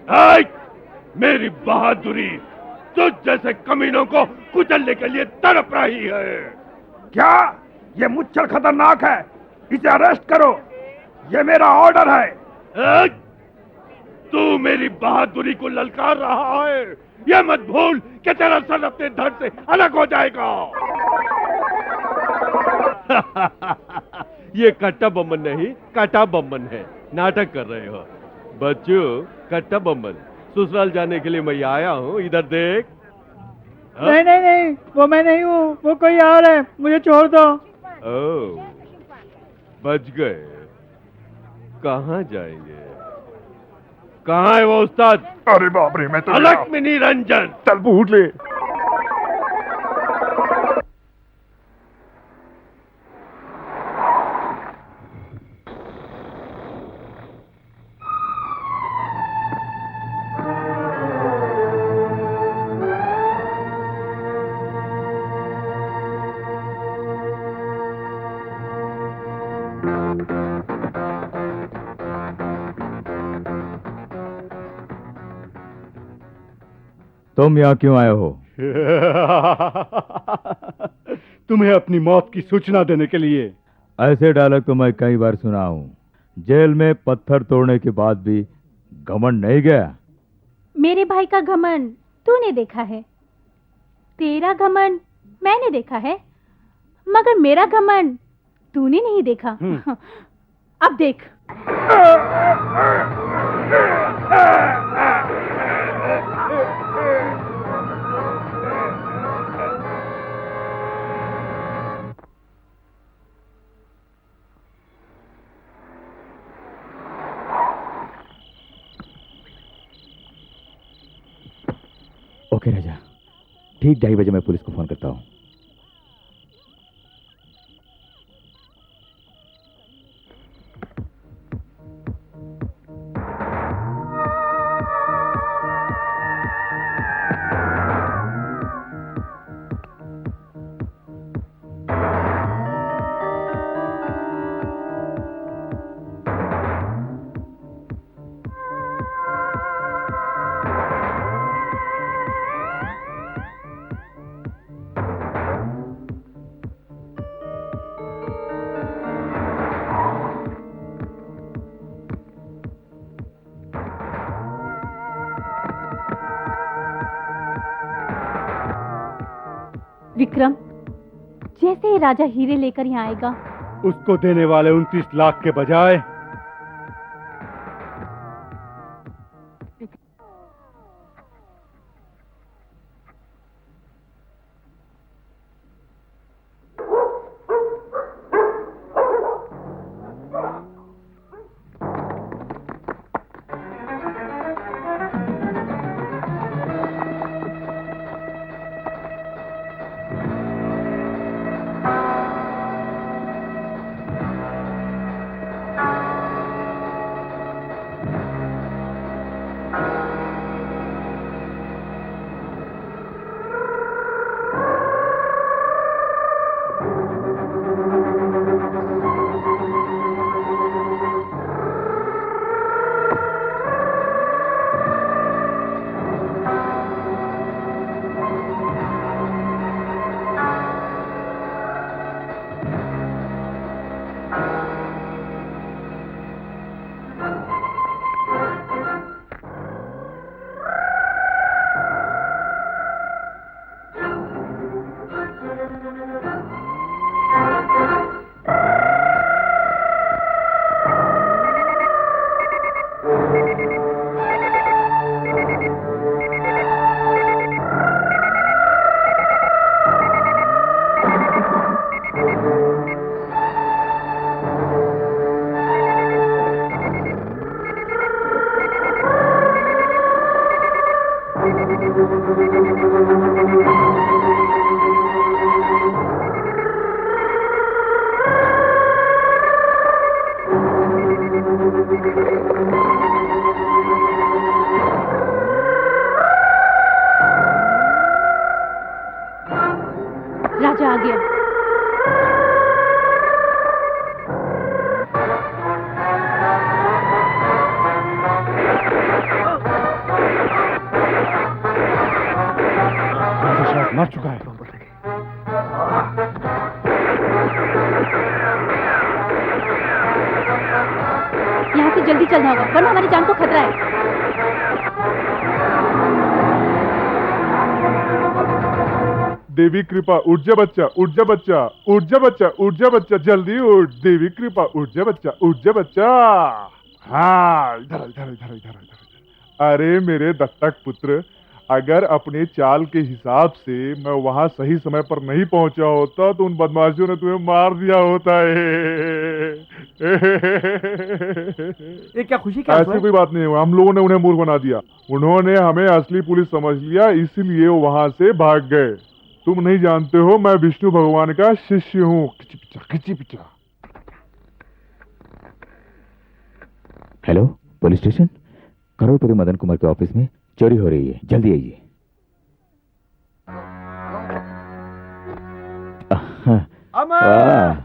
Speaker 1: मेरी बहादुरी तुझ जैसे कमीनों को कुचलने के लिए तड़प रही है।
Speaker 8: क्या ये मुच्छर खतरनाक है? इसे अरेस्ट करो, ये मेरा ऑर्डर है।
Speaker 1: तू मेरी बहादुरी को ललकार रहा है, यह मत भूल कि तेरा सर अपने धड़ से अलग हो जाएगा। ये कट्टा बम्बन नहीं, काटा बम्बन है। नाटक कर रहे हो बच्चों। कट्टा बम्बन ससुराल जाने के लिए मैं आया हूँ, इधर देख।
Speaker 4: नहीं नहीं नहीं, वो मैं नहीं हूँ, वो कोई और है, मुझे छोड़ दो।
Speaker 1: ओह, बच गए। कहाँ जाएंगे? कहाँ है वो उस्ताद?
Speaker 10: अरे बाप रे, मैं तो
Speaker 1: अलग में निरंजन।
Speaker 10: चल बूट ले।
Speaker 5: तुम यहाँ क्यों आए हो?
Speaker 7: तुम्हें अपनी मौत की सूचना देने के लिए।
Speaker 5: ऐसे डायलॉग तो मैं कई बार सुना हूँ। जेल में पत्थर तोड़ने के बाद भी घमंड नहीं गया?
Speaker 6: मेरे भाई का घमंड तूने देखा है, तेरा घमंड मैंने देखा है, मगर मेरा घमंड तूने नहीं देखा। अब देख।
Speaker 5: ओके राजा, ठीक 2:30 बजे मैं पुलिस को फोन करता हूँ।
Speaker 6: विक्रम, जैसे ही राजा हीरे लेकर यहाँ आएगा,
Speaker 7: उसको देने वाले 29 लाख के बजाय मर चुका है।
Speaker 6: यहाँ से जल्दी चलना होगा वरना हमारी जान को खतरा है।
Speaker 10: देवी कृपा, उठ जा बच्चा, उठ जा बच्चा, उठ जा बच्चा, उठ जा बच्चा, जल्दी उठ। देवी कृपा, उठ जा बच्चा, उठ जा बच्चा। हाँ, इधर इधर इधर इधर इधर। अरे मेरे दत्तक पुत्र, अगर अपने चाल के हिसाब से मैं वहां सही समय पर नहीं पहुंचा होता तो उन बदमाशियों ने तुम्हें मार दिया होता है।
Speaker 2: ये क्या खुशी का
Speaker 10: ऐसी कोई बात नहीं हुआ, हम लोगों ने उन्हें मूर्ख बना दिया। उन्होंने हमें असली पुलिस समझ लिया, इसलिए वो वहां से भाग गए। तुम नहीं जानते हो मैं विष्णु भगवान का शिष्य हूँ। खिची पिचा।
Speaker 5: Hello, police station. करोड़पति मदन कुमार के ऑफिस में चोरी हो रही है, जल्दी आइए।
Speaker 2: Amar,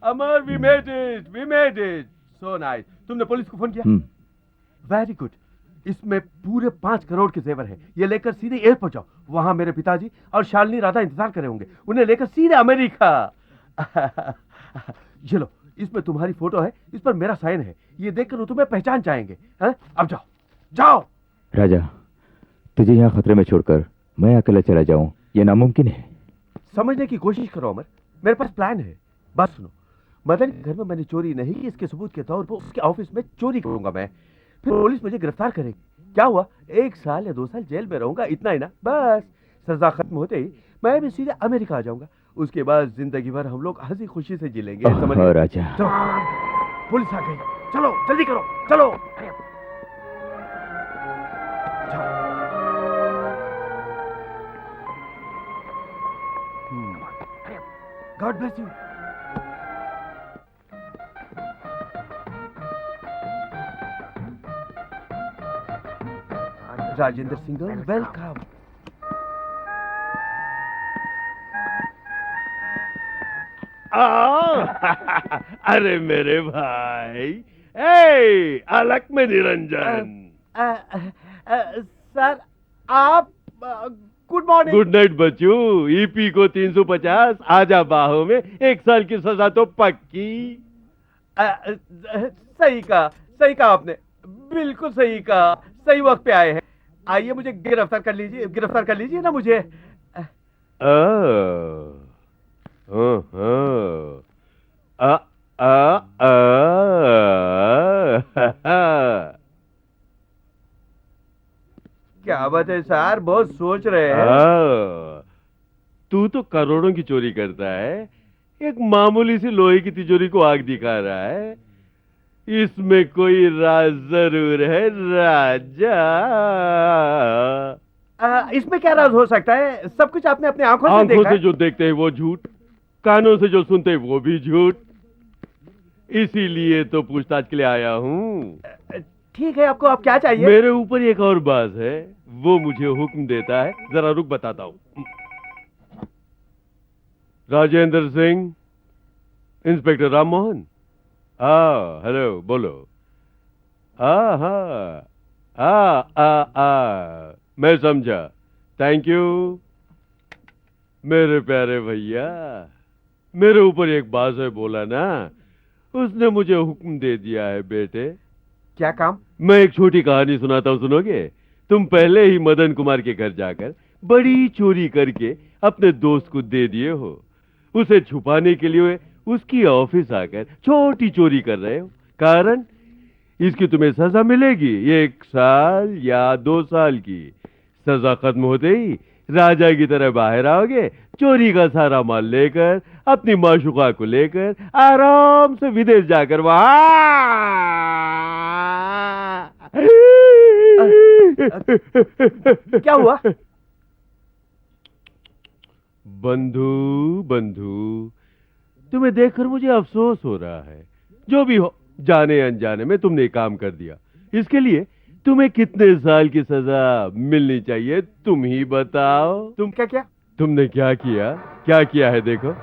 Speaker 2: Amar, we made it, so nice। तुमने पुलिस को फोन किया? Very good. इसमें पूरे 5 करोड़ के जेवर हैं। ये लेकर सीधे एयरपोर्ट जाओ, वहां मेरे पिताजी और शालिनी राधा इंतजार करे होंगे। उन्हें लेकर सीधे अमेरिका। ये लो, इसमें तुम्हारी फोटो है, इस पर मेरा साइन है। ये देखकर वो तुम्हें पहचान जाएंगे। अब जाओ जाओ।
Speaker 5: राजा, तुझे यहाँ खतरे में छोड़कर मैं अकेला चला जाऊं, ये नामुमकिन है।
Speaker 2: समझने की कोशिश करो अमर, मेरे पास प्लान है। बात सुनो, मदन के घर में मैंने चोरी नहीं की, इसके सबूत के तौर पर उसके ऑफिस में चोरी करूंगा मैं। फिर पुलिस मुझे गिरफ्तार करेगी। क्या हुआ, 1 साल या 2 साल जेल में रहूंगा, इतना ही ना। बस सजा खत्म होते ही मैं भी सीधे अमेरिका आ जाऊंगा। उसके बाद जिंदगी भर हम लोग हंसी खुशी से जी लेंगे। समझ गए?
Speaker 5: राजा,
Speaker 2: चलो, पुलिस आ गई, चलो जल्दी करो, चलो। God bless you. Rajendra Singh, welcome.
Speaker 1: अरे मेरे भाई, ए अलग में निरंजन।
Speaker 2: सर आप, गुड मॉर्निंग।
Speaker 1: गुड नाइट बच्चू। ईपी को 350, आजा बाहों में, 1 साल की सजा तो पक्की।
Speaker 2: सही कहा आपने, बिल्कुल सही कहा। सही वक्त पे आए हैं। आइए, मुझे गिरफ्तार कर लीजिए ना मुझे। क्या बात है सर, बहुत सोच रहे हैं।
Speaker 1: तू तो करोड़ों की चोरी करता है, एक मामूली सी लोहे की तिजोरी को आग दिखा रहा है। इसमें कोई राज जरूर है राजा।
Speaker 2: इसमें क्या राज हो सकता है? सब कुछ आपने अपने आंखों से देखा
Speaker 1: से जो देखते हैं वो झूठ, कानों से जो सुनते हैं वो भी झूठ। इसीलिए तो पूछताछ के लिए आया हूँ।
Speaker 2: ठीक है, आपको अब क्या चाहिए?
Speaker 1: मेरे ऊपर एक और बात है, वो मुझे हुक्म देता है। जरा रुक, बताता हूँ। राजेंद्र सिंह, इंस्पेक्टर राम मोहन। हाँ, हेलो, बोलो। हाँ, मैं समझा। थैंक यू मेरे प्यारे भैया। मेरे ऊपर एक बात है, बोला ना, उसने मुझे हुक्म दे दिया है बेटे।
Speaker 2: क्या काम?
Speaker 1: मैं एक छोटी कहानी सुनाता हूँ, सुनोगे? तुम पहले ही मदन कुमार के घर जाकर बड़ी चोरी करके अपने दोस्त को दे दिए हो। उसे छुपाने के लिए उसकी ऑफिस आकर छोटी चोरी कर रहे हो। कारण, इसकी तुम्हें सजा मिलेगी 1 साल या 2 साल की। सजा खत्म होते ही राजा की तरह बाहर आओगे, चोरी का सारा माल लेकर, अपनी माशुका को लेकर आराम से विदेश जाकर
Speaker 2: क्या हुआ?
Speaker 1: बंधु, तुम्हें देखकर मुझे अफसोस हो रहा है। जो भी हो, जाने अनजाने में तुमने काम कर दिया। इसके लिए तुम्हें कितने साल की सजा मिलनी चाहिए, तुम ही बताओ। तुमने क्या किया है, देखो।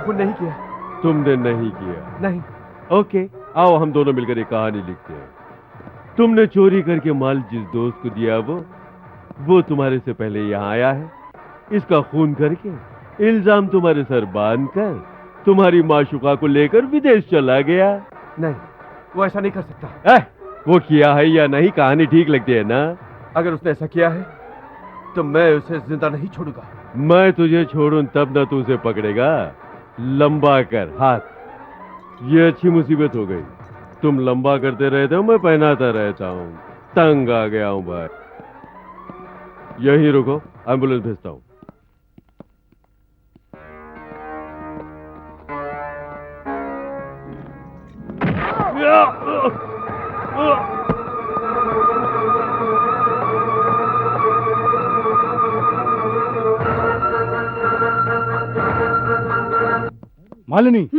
Speaker 2: खून नहीं किया।
Speaker 1: तुमने नहीं किया?
Speaker 2: नहीं।
Speaker 1: ओके, आओ हम दोनों मिलकर एक कहानी लिखते हैं। तुमने चोरी करके माल जिस दोस्त को दिया वो तुम्हारे से पहले यहाँ आया है। इसका खून करके इल्जाम तुम्हारे सर बांध कर तुम्हारी माशुका को लेकर विदेश चला गया।
Speaker 2: नहीं, वो ऐसा नहीं कर सकता।
Speaker 1: वो किया है या नहीं, कहानी ठीक लगती है ना?
Speaker 2: अगर उसने ऐसा किया है तो मैं उसे जिंदा नहीं छोड़ूंगा।
Speaker 1: मैं तुझे छोड़ूं तब ना तू उसे पकड़ेगा। लंबा कर हाथ। ये अच्छी मुसीबत हो गई। तुम लंबा करते रहते हो, मैं पहनाता रहता हूँ। तंग आ गया हूँ भाई। यहीं रुको, एम्बुलेंस भेजता हूँ।
Speaker 7: मालिनी,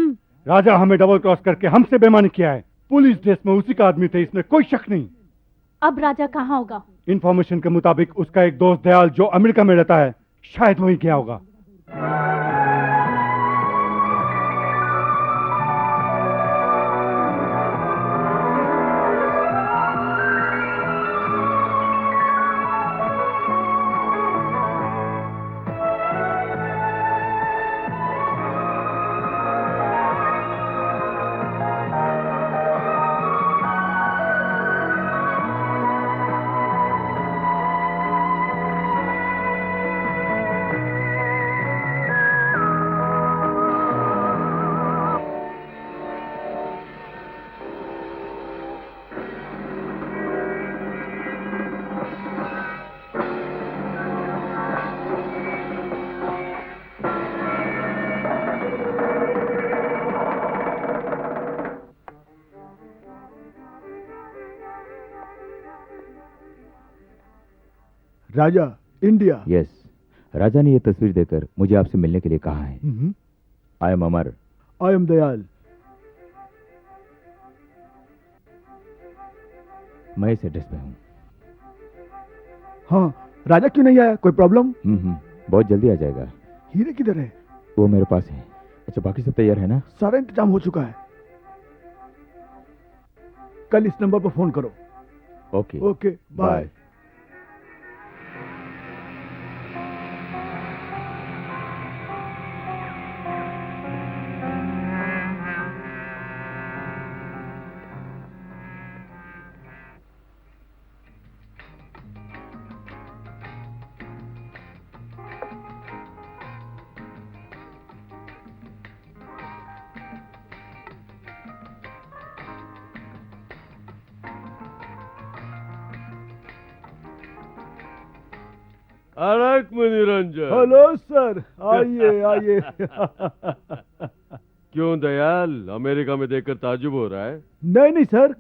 Speaker 7: राजा हमें डबल क्रॉस करके हमसे बेईमानी किया है। पुलिस ड्रेस में उसी का आदमी थे, इसमें कोई शक नहीं।
Speaker 6: अब राजा कहाँ होगा?
Speaker 7: इंफॉर्मेशन के मुताबिक उसका एक दोस्त दयाल जो अमेरिका में रहता है, शायद वहीं गया होगा।
Speaker 8: राजा, इंडिया।
Speaker 5: यस, राजा ने यह तस्वीर देकर मुझे आपसे मिलने के लिए कहा है। आई am Amar.
Speaker 8: I am Dayal.
Speaker 5: मैं इस एड्रेस पे हूँ।
Speaker 8: हाँ, राजा क्यों नहीं आया? कोई प्रॉब्लम?
Speaker 5: बहुत जल्दी आ जाएगा।
Speaker 8: हीरे किधर है?
Speaker 5: वो मेरे पास है। अच्छा, बाकी सब तैयार है ना?
Speaker 8: सारा इंतजाम हो चुका है। कल इस नंबर पर फोन करो।
Speaker 5: Okay
Speaker 8: okay, bye.
Speaker 1: अलग निरंजन।
Speaker 8: हेलो सर, आइए आइए।
Speaker 1: क्यों दयाल, अमेरिका में देखकर ताजुब हो रहा है?
Speaker 8: नहीं नहीं सर,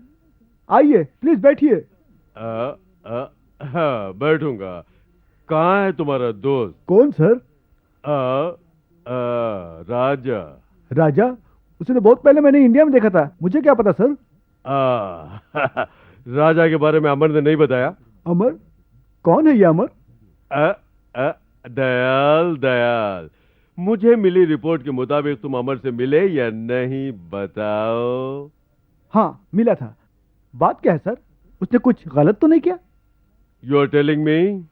Speaker 8: आइए प्लीज बैठिए।
Speaker 1: बैठूंगा। कहाँ है तुम्हारा दोस्त?
Speaker 8: कौन सर?
Speaker 1: राजा।
Speaker 8: राजा? उसने बहुत पहले मैंने इंडिया में देखा था, मुझे क्या पता सर।
Speaker 1: राजा के बारे में अमर ने नहीं बताया?
Speaker 8: अमर? कौन है ये अमर?
Speaker 1: दयाल दयाल, मुझे मिली रिपोर्ट के मुताबिक तुम अमर से मिले या नहीं, बताओ।
Speaker 8: हाँ, मिला था। बात क्या है सर? उसने कुछ गलत तो नहीं किया?
Speaker 1: You are telling me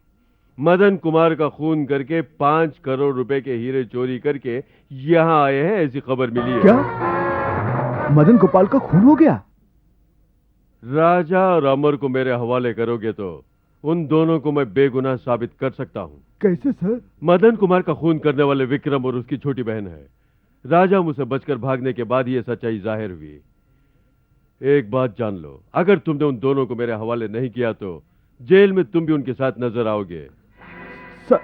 Speaker 1: Madan Kumar का खून करके 5 करोड़ रुपए के हीरे चोरी करके यहाँ आए हैं, ऐसी खबर मिली है।
Speaker 8: क्या मदन गोपाल का खून हो गया?
Speaker 1: राजा और अमर को मेरे हवाले करोगे तो उन दोनों को मैं बेगुनाह साबित कर सकता हूँ।
Speaker 8: कैसे सर?
Speaker 1: मदन कुमार का खून करने वाले विक्रम और उसकी छोटी बहन है। राजा मुझसे बचकर भागने के बाद ये सच्चाई जाहिर हुई। एक बात जान लो, अगर तुमने उन दोनों को मेरे हवाले नहीं किया तो जेल में तुम भी उनके साथ नजर आओगे।
Speaker 8: सर,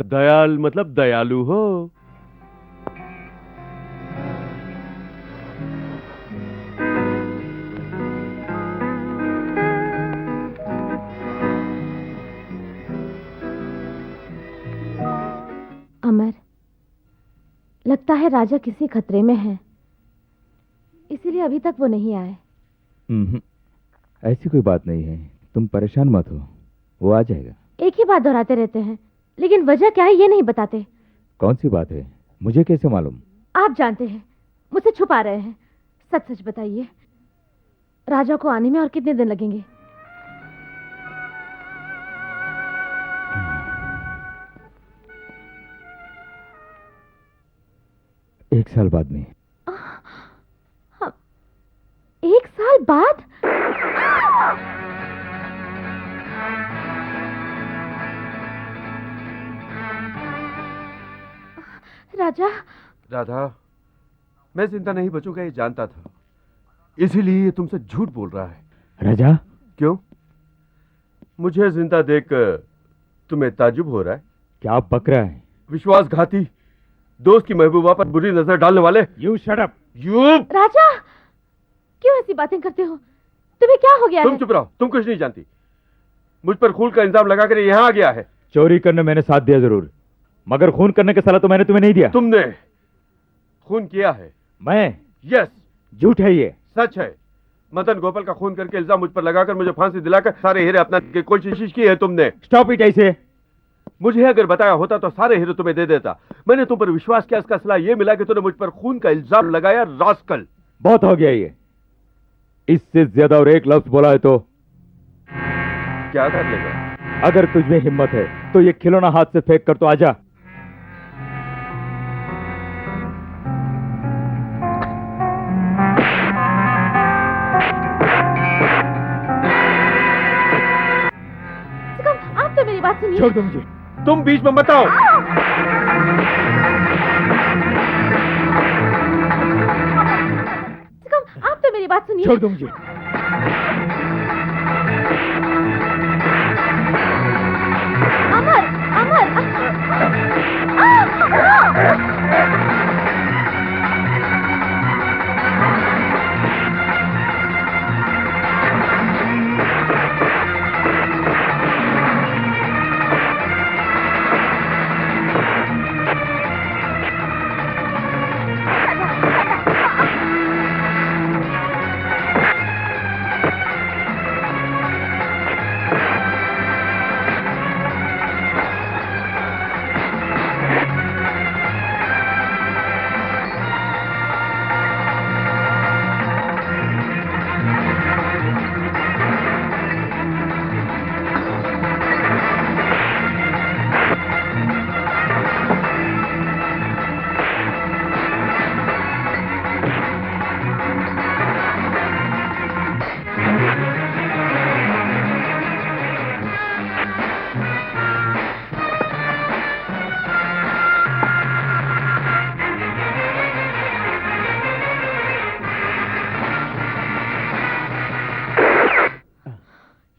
Speaker 1: दयाल मतलब दयालु हो।
Speaker 9: अमर, लगता है राजा किसी खतरे में है, इसीलिए अभी तक वो नहीं आए।
Speaker 5: ऐसी कोई बात नहीं है, तुम परेशान मत हो, वो आ जाएगा।
Speaker 9: एक ही बात दोहराते रहते हैं, लेकिन वजह क्या है ये नहीं बताते।
Speaker 5: कौन सी बात है? मुझे कैसे मालूम?
Speaker 13: आप जानते हैं, मुझसे छुपा रहे हैं। सच सच बताइए, राजा को आने में और कितने दिन लगेंगे?
Speaker 5: एक साल बाद में।
Speaker 13: 1 साल बाद? राजा।
Speaker 2: राधा, मैं जिंदा नहीं बचूंगा ये जानता था, इसीलिए ये तुमसे झूठ बोल रहा है।
Speaker 5: राजा?
Speaker 2: क्यों? मुझे जिंदा देखकर तुम्हें ताज्जुब हो रहा है?
Speaker 5: क्या आप बक रहा है?
Speaker 2: विश्वासघाती, दोस्त की महबूबा पर बुरी नजर डालने वाले।
Speaker 5: You shut up.
Speaker 2: यू।
Speaker 13: राजा, क्यों ऐसी बातें करते हो? तुम्हें क्या हो गया
Speaker 2: तुम
Speaker 13: है?
Speaker 2: चुप रहो, तुम कुछ नहीं जानती। मुझ पर खून का इल्जाम लगाकर यहाँ आ गया है।
Speaker 5: चोरी करने मैंने साथ दिया जरूर, मगर खून करने का सलाह तो मैंने तुम्हें नहीं दिया।
Speaker 2: तुमने खून किया है।
Speaker 5: मैं?
Speaker 2: यस।
Speaker 5: झूठ है ये।
Speaker 2: सच है। मदन गोपाल का खून करके इल्जाम मुझ पर लगाकर मुझे फांसी दिलाकर सारे हीरे अपना की कोशिश की है तुमने।
Speaker 5: Stop it. ऐसे
Speaker 2: मुझे अगर बताया होता तो सारे हीरे तुम्हें दे देता। मैंने तुम पर विश्वास किया, इसका सलाह ये मिला कि तूने मुझ पर खून का इल्जाम लगाया। रास्कल।
Speaker 5: बहुत हो गया ये। इससे ज्यादा और एक लफ्ज बोला है तो
Speaker 2: क्या कर लेगा?
Speaker 5: अगर तुझमें हिम्मत है तो ये खिलौना हाथ से फेंक कर तो आजा।
Speaker 13: आप तो मेरी बात सुनिए।
Speaker 5: छोड़ दो मुझे।
Speaker 2: तुम बीच में मत आओ।
Speaker 13: आप तो मेरी बात सुनिए।
Speaker 5: छोड़ दो मुझे।
Speaker 13: अमर, अमर।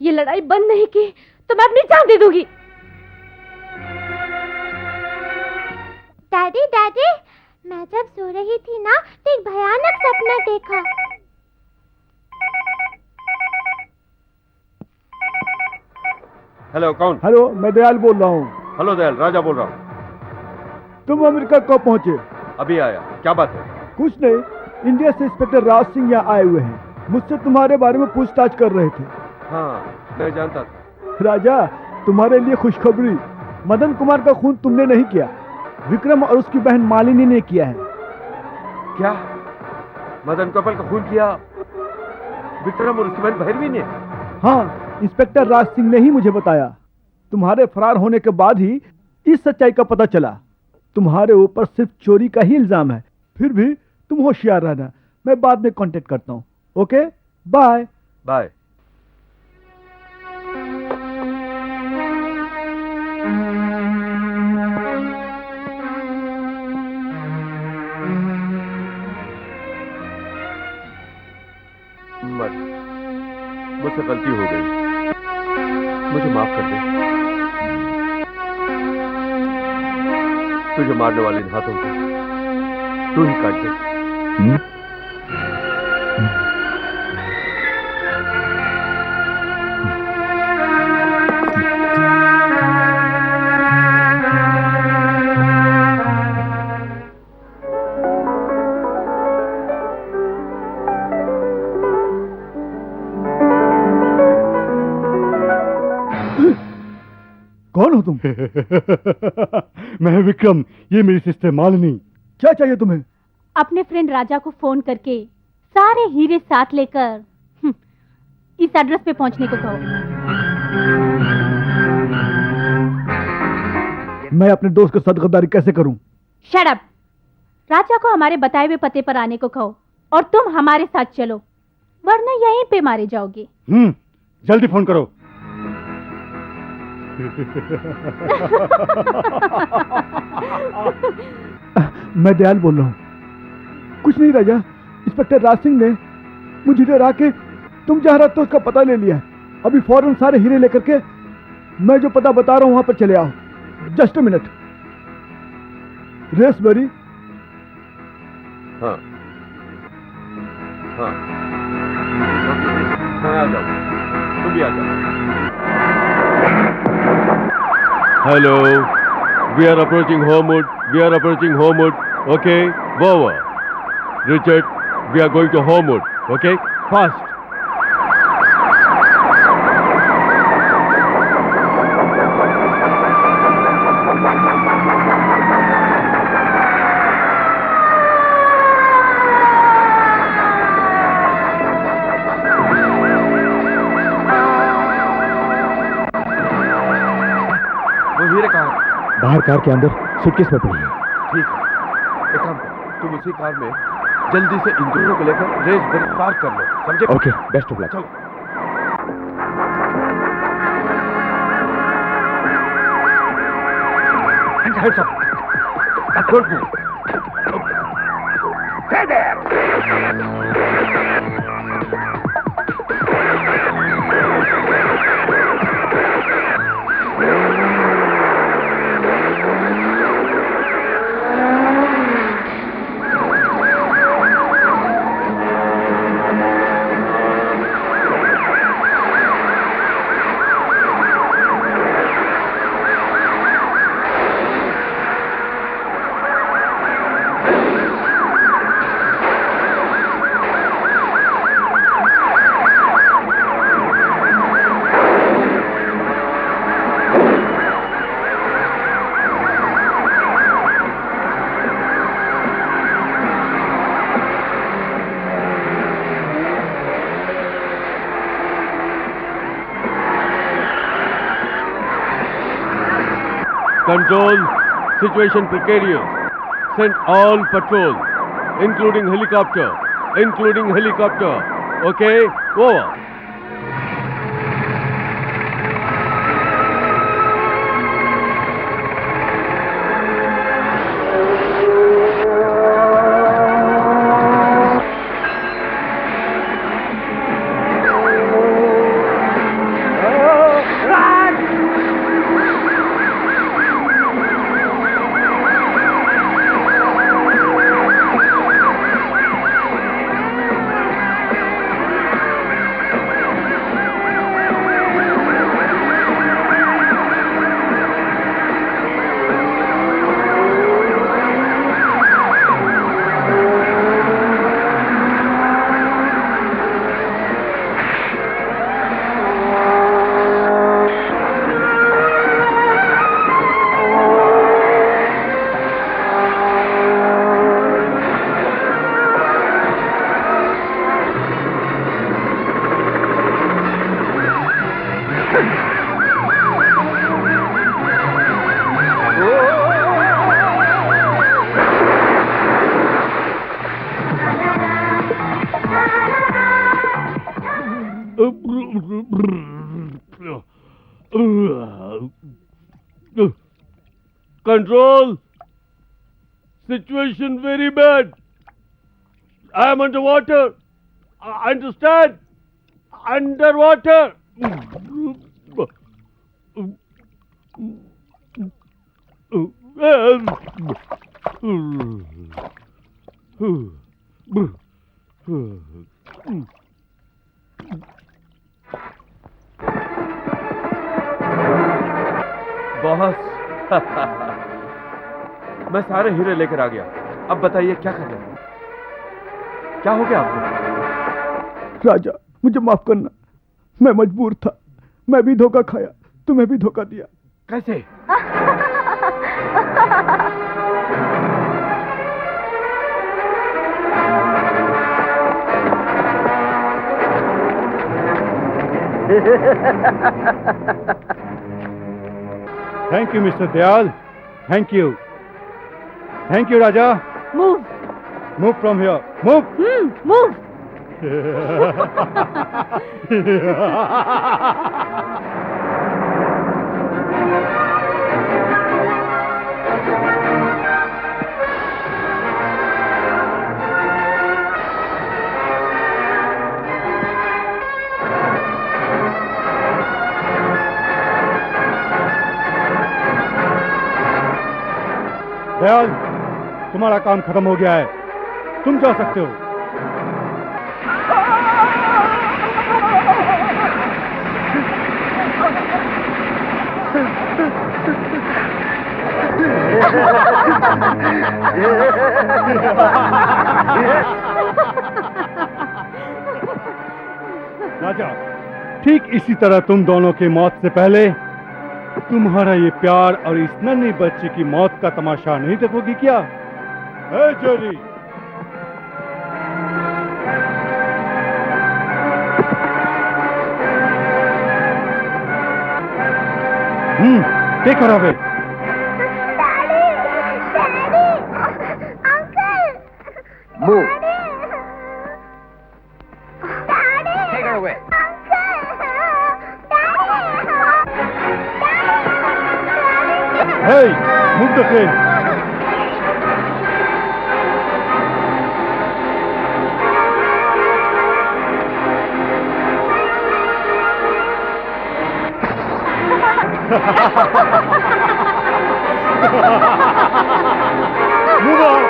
Speaker 13: ये लड़ाई बंद नहीं की तो मैं अपनी जान दे दूंगी।
Speaker 9: दादी दादी, मैं जब सो रही थी ना तो एक भयानक सपना देखा।
Speaker 2: हेलो, कौन?
Speaker 8: हेलो, मैं दयाल बोल रहा हूँ।
Speaker 2: हेलो दयाल, राजा बोल रहा हूँ।
Speaker 8: तुम अमेरिका कब पहुंचे?
Speaker 2: अभी आया। क्या बात है?
Speaker 8: कुछ नहीं, इंडिया से इंस्पेक्टर राज सिंह यहाँ आए हुए हैं, मुझसे तुम्हारे बारे में पूछताछ कर रहे थे।
Speaker 2: हाँ, मैं जानता था।
Speaker 8: राजा, तुम्हारे लिए खुशखबरी, मदन कुमार का खून तुमने नहीं किया, विक्रम और उसकी बहन मालिनी ने किया है।
Speaker 2: क्या? मदन गोपाल का खून किया विक्रम और उसकी बहन भैरवी ने?
Speaker 8: हाँ, इंस्पेक्टर राज सिंह ने ही मुझे बताया। तुम्हारे फरार होने के बाद ही इस सच्चाई का पता चला। तुम्हारे ऊपर सिर्फ चोरी का ही इल्जाम है, फिर भी तुम होशियार रहना। मैं बाद में कांटेक्ट करता हूँ। Okay, bye
Speaker 2: bye. मत, मुझसे गलती हो गई, मुझे माफ कर दे। तुझे मारने वाले इन हाथों को तू ही काट दे।
Speaker 8: कौन हो तुम?
Speaker 7: मैं विक्रम, ये मेरी सिस्टर मालिनी।
Speaker 8: क्या चाहिए तुम्हें?
Speaker 6: अपने फ्रेंड राजा को फोन करके सारे हीरे साथ लेकर इस एड्रेस पे पहुंचने को कहो।
Speaker 8: मैं अपने दोस्त के साथ गद्दारी कैसे करूं?
Speaker 6: Shut up. राजा को हमारे बताए हुए पते पर आने को कहो और तुम हमारे साथ चलो, वरना यहीं पे मारे जाओगे।
Speaker 7: जल्दी फोन करो।
Speaker 8: मैं दयाल बोल रहा हूँ। कुछ नहीं राजा, इंस्पेक्टर राज सिंह ने मुझे डरा के तुम जहाँ रहते हो उसका पता ले लिया है। अभी फौरन सारे हीरे लेकर के मैं जो पता बता रहा हूँ वहां पर चले आओ। Just a minute. रेसबेरी।
Speaker 2: हाँ हाँ हाँ, आ जाओ, तुम भी आ जाओ।
Speaker 1: Hello, we are approaching Homewood. We are approaching Homewood. Okay, over. Richard, we are going to Homewood. Okay, fast.
Speaker 2: वो हीरे कहाँ है?
Speaker 8: बाहर कार के अंदर सूटकेस में पड़ी है।
Speaker 2: ठीक है, एक काम करो, तुम उसी कार में जल्दी से इन दोनों को लेकर रेसबेरी पार कर लो, समझे?
Speaker 8: Okay, best of luck.
Speaker 2: चलो। Hands up. Don't move. Stay there.
Speaker 1: Control, situation precarious. Send all patrol, including helicopter. Okay, over. Control, situation very bad. I am underwater. Understand? Underwater.
Speaker 2: Boss, मैं सारे हीरे लेकर आ गया। अब बताइए क्या करना है? क्या हो गया आपको?
Speaker 8: राजा, मुझे माफ करना, मैं मजबूर था। मैं भी धोखा खाया, तुम्हें भी धोखा दिया। कैसे?
Speaker 7: Thank you mister Dayal, thank you Raja. Move from here, move. Dayal, तुम्हारा काम खत्म हो गया है, तुम जा सकते हो। राजा, ठीक इसी तरह तुम दोनों की मौत से पहले तुम्हारा ये प्यार और इस नन्ही बच्ची की मौत का तमाशा नहीं देखोगी क्या? ए Jerry, take care of it.
Speaker 9: Move.
Speaker 4: Take her away.
Speaker 7: Hey, move the train. Move on.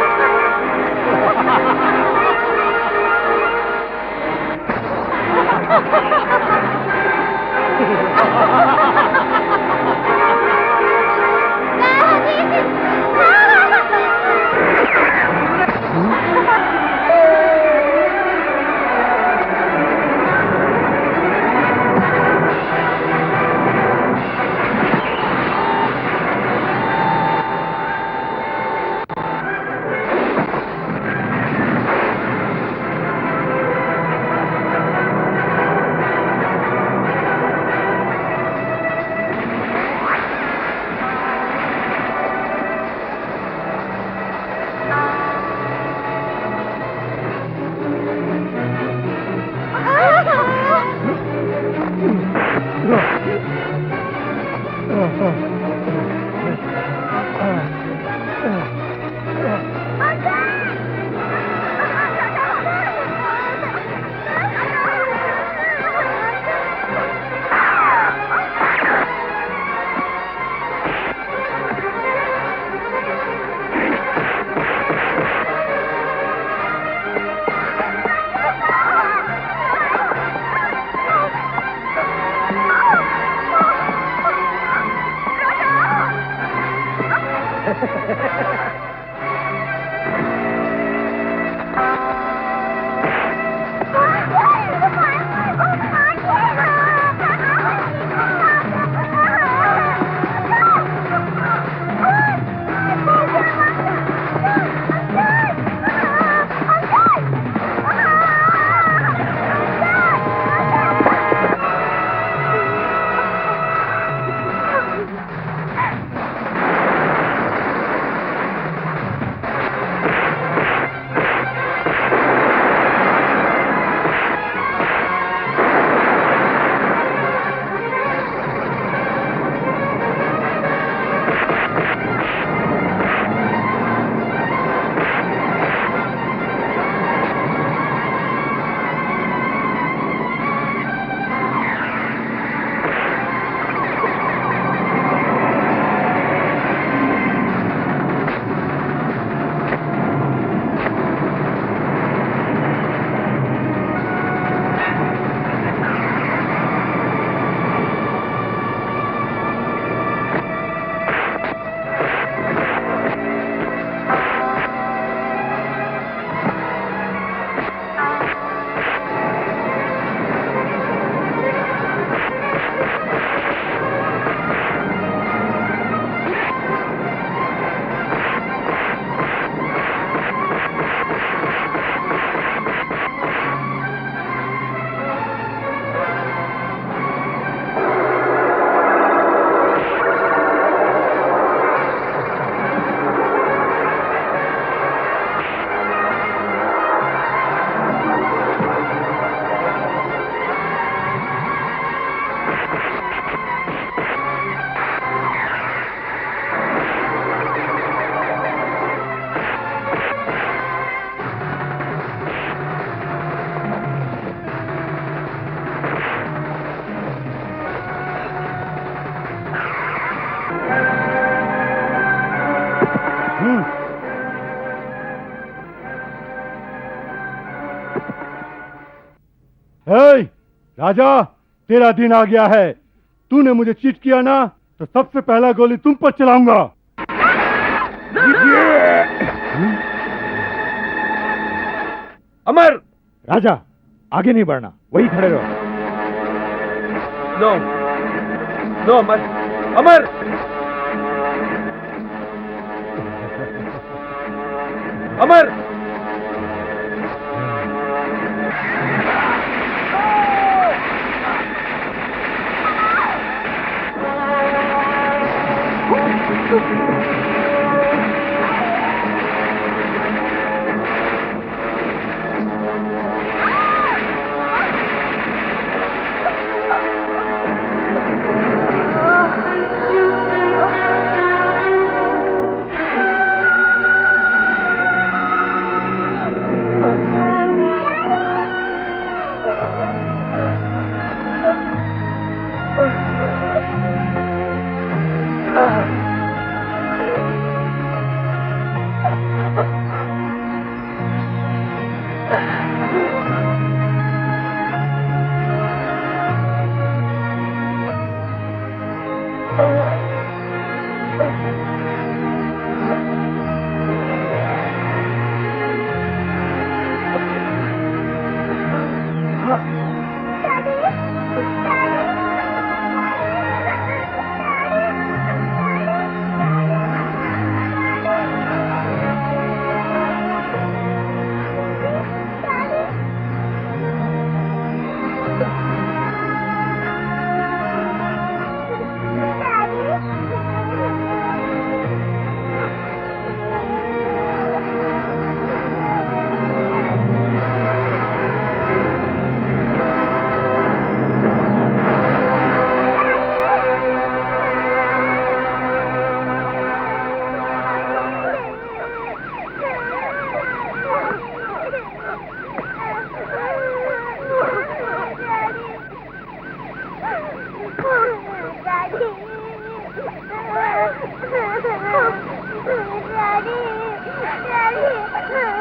Speaker 7: राजा, तेरा दिन आ गया है। तूने मुझे चीट किया ना, तो सबसे पहला गोली तुम पर चलाऊंगा।
Speaker 2: अमर!
Speaker 5: राजा, आगे नहीं बढ़ना, वही खड़े रहो।
Speaker 2: नो, नो अमर, अमर! अमर!
Speaker 9: Daddy,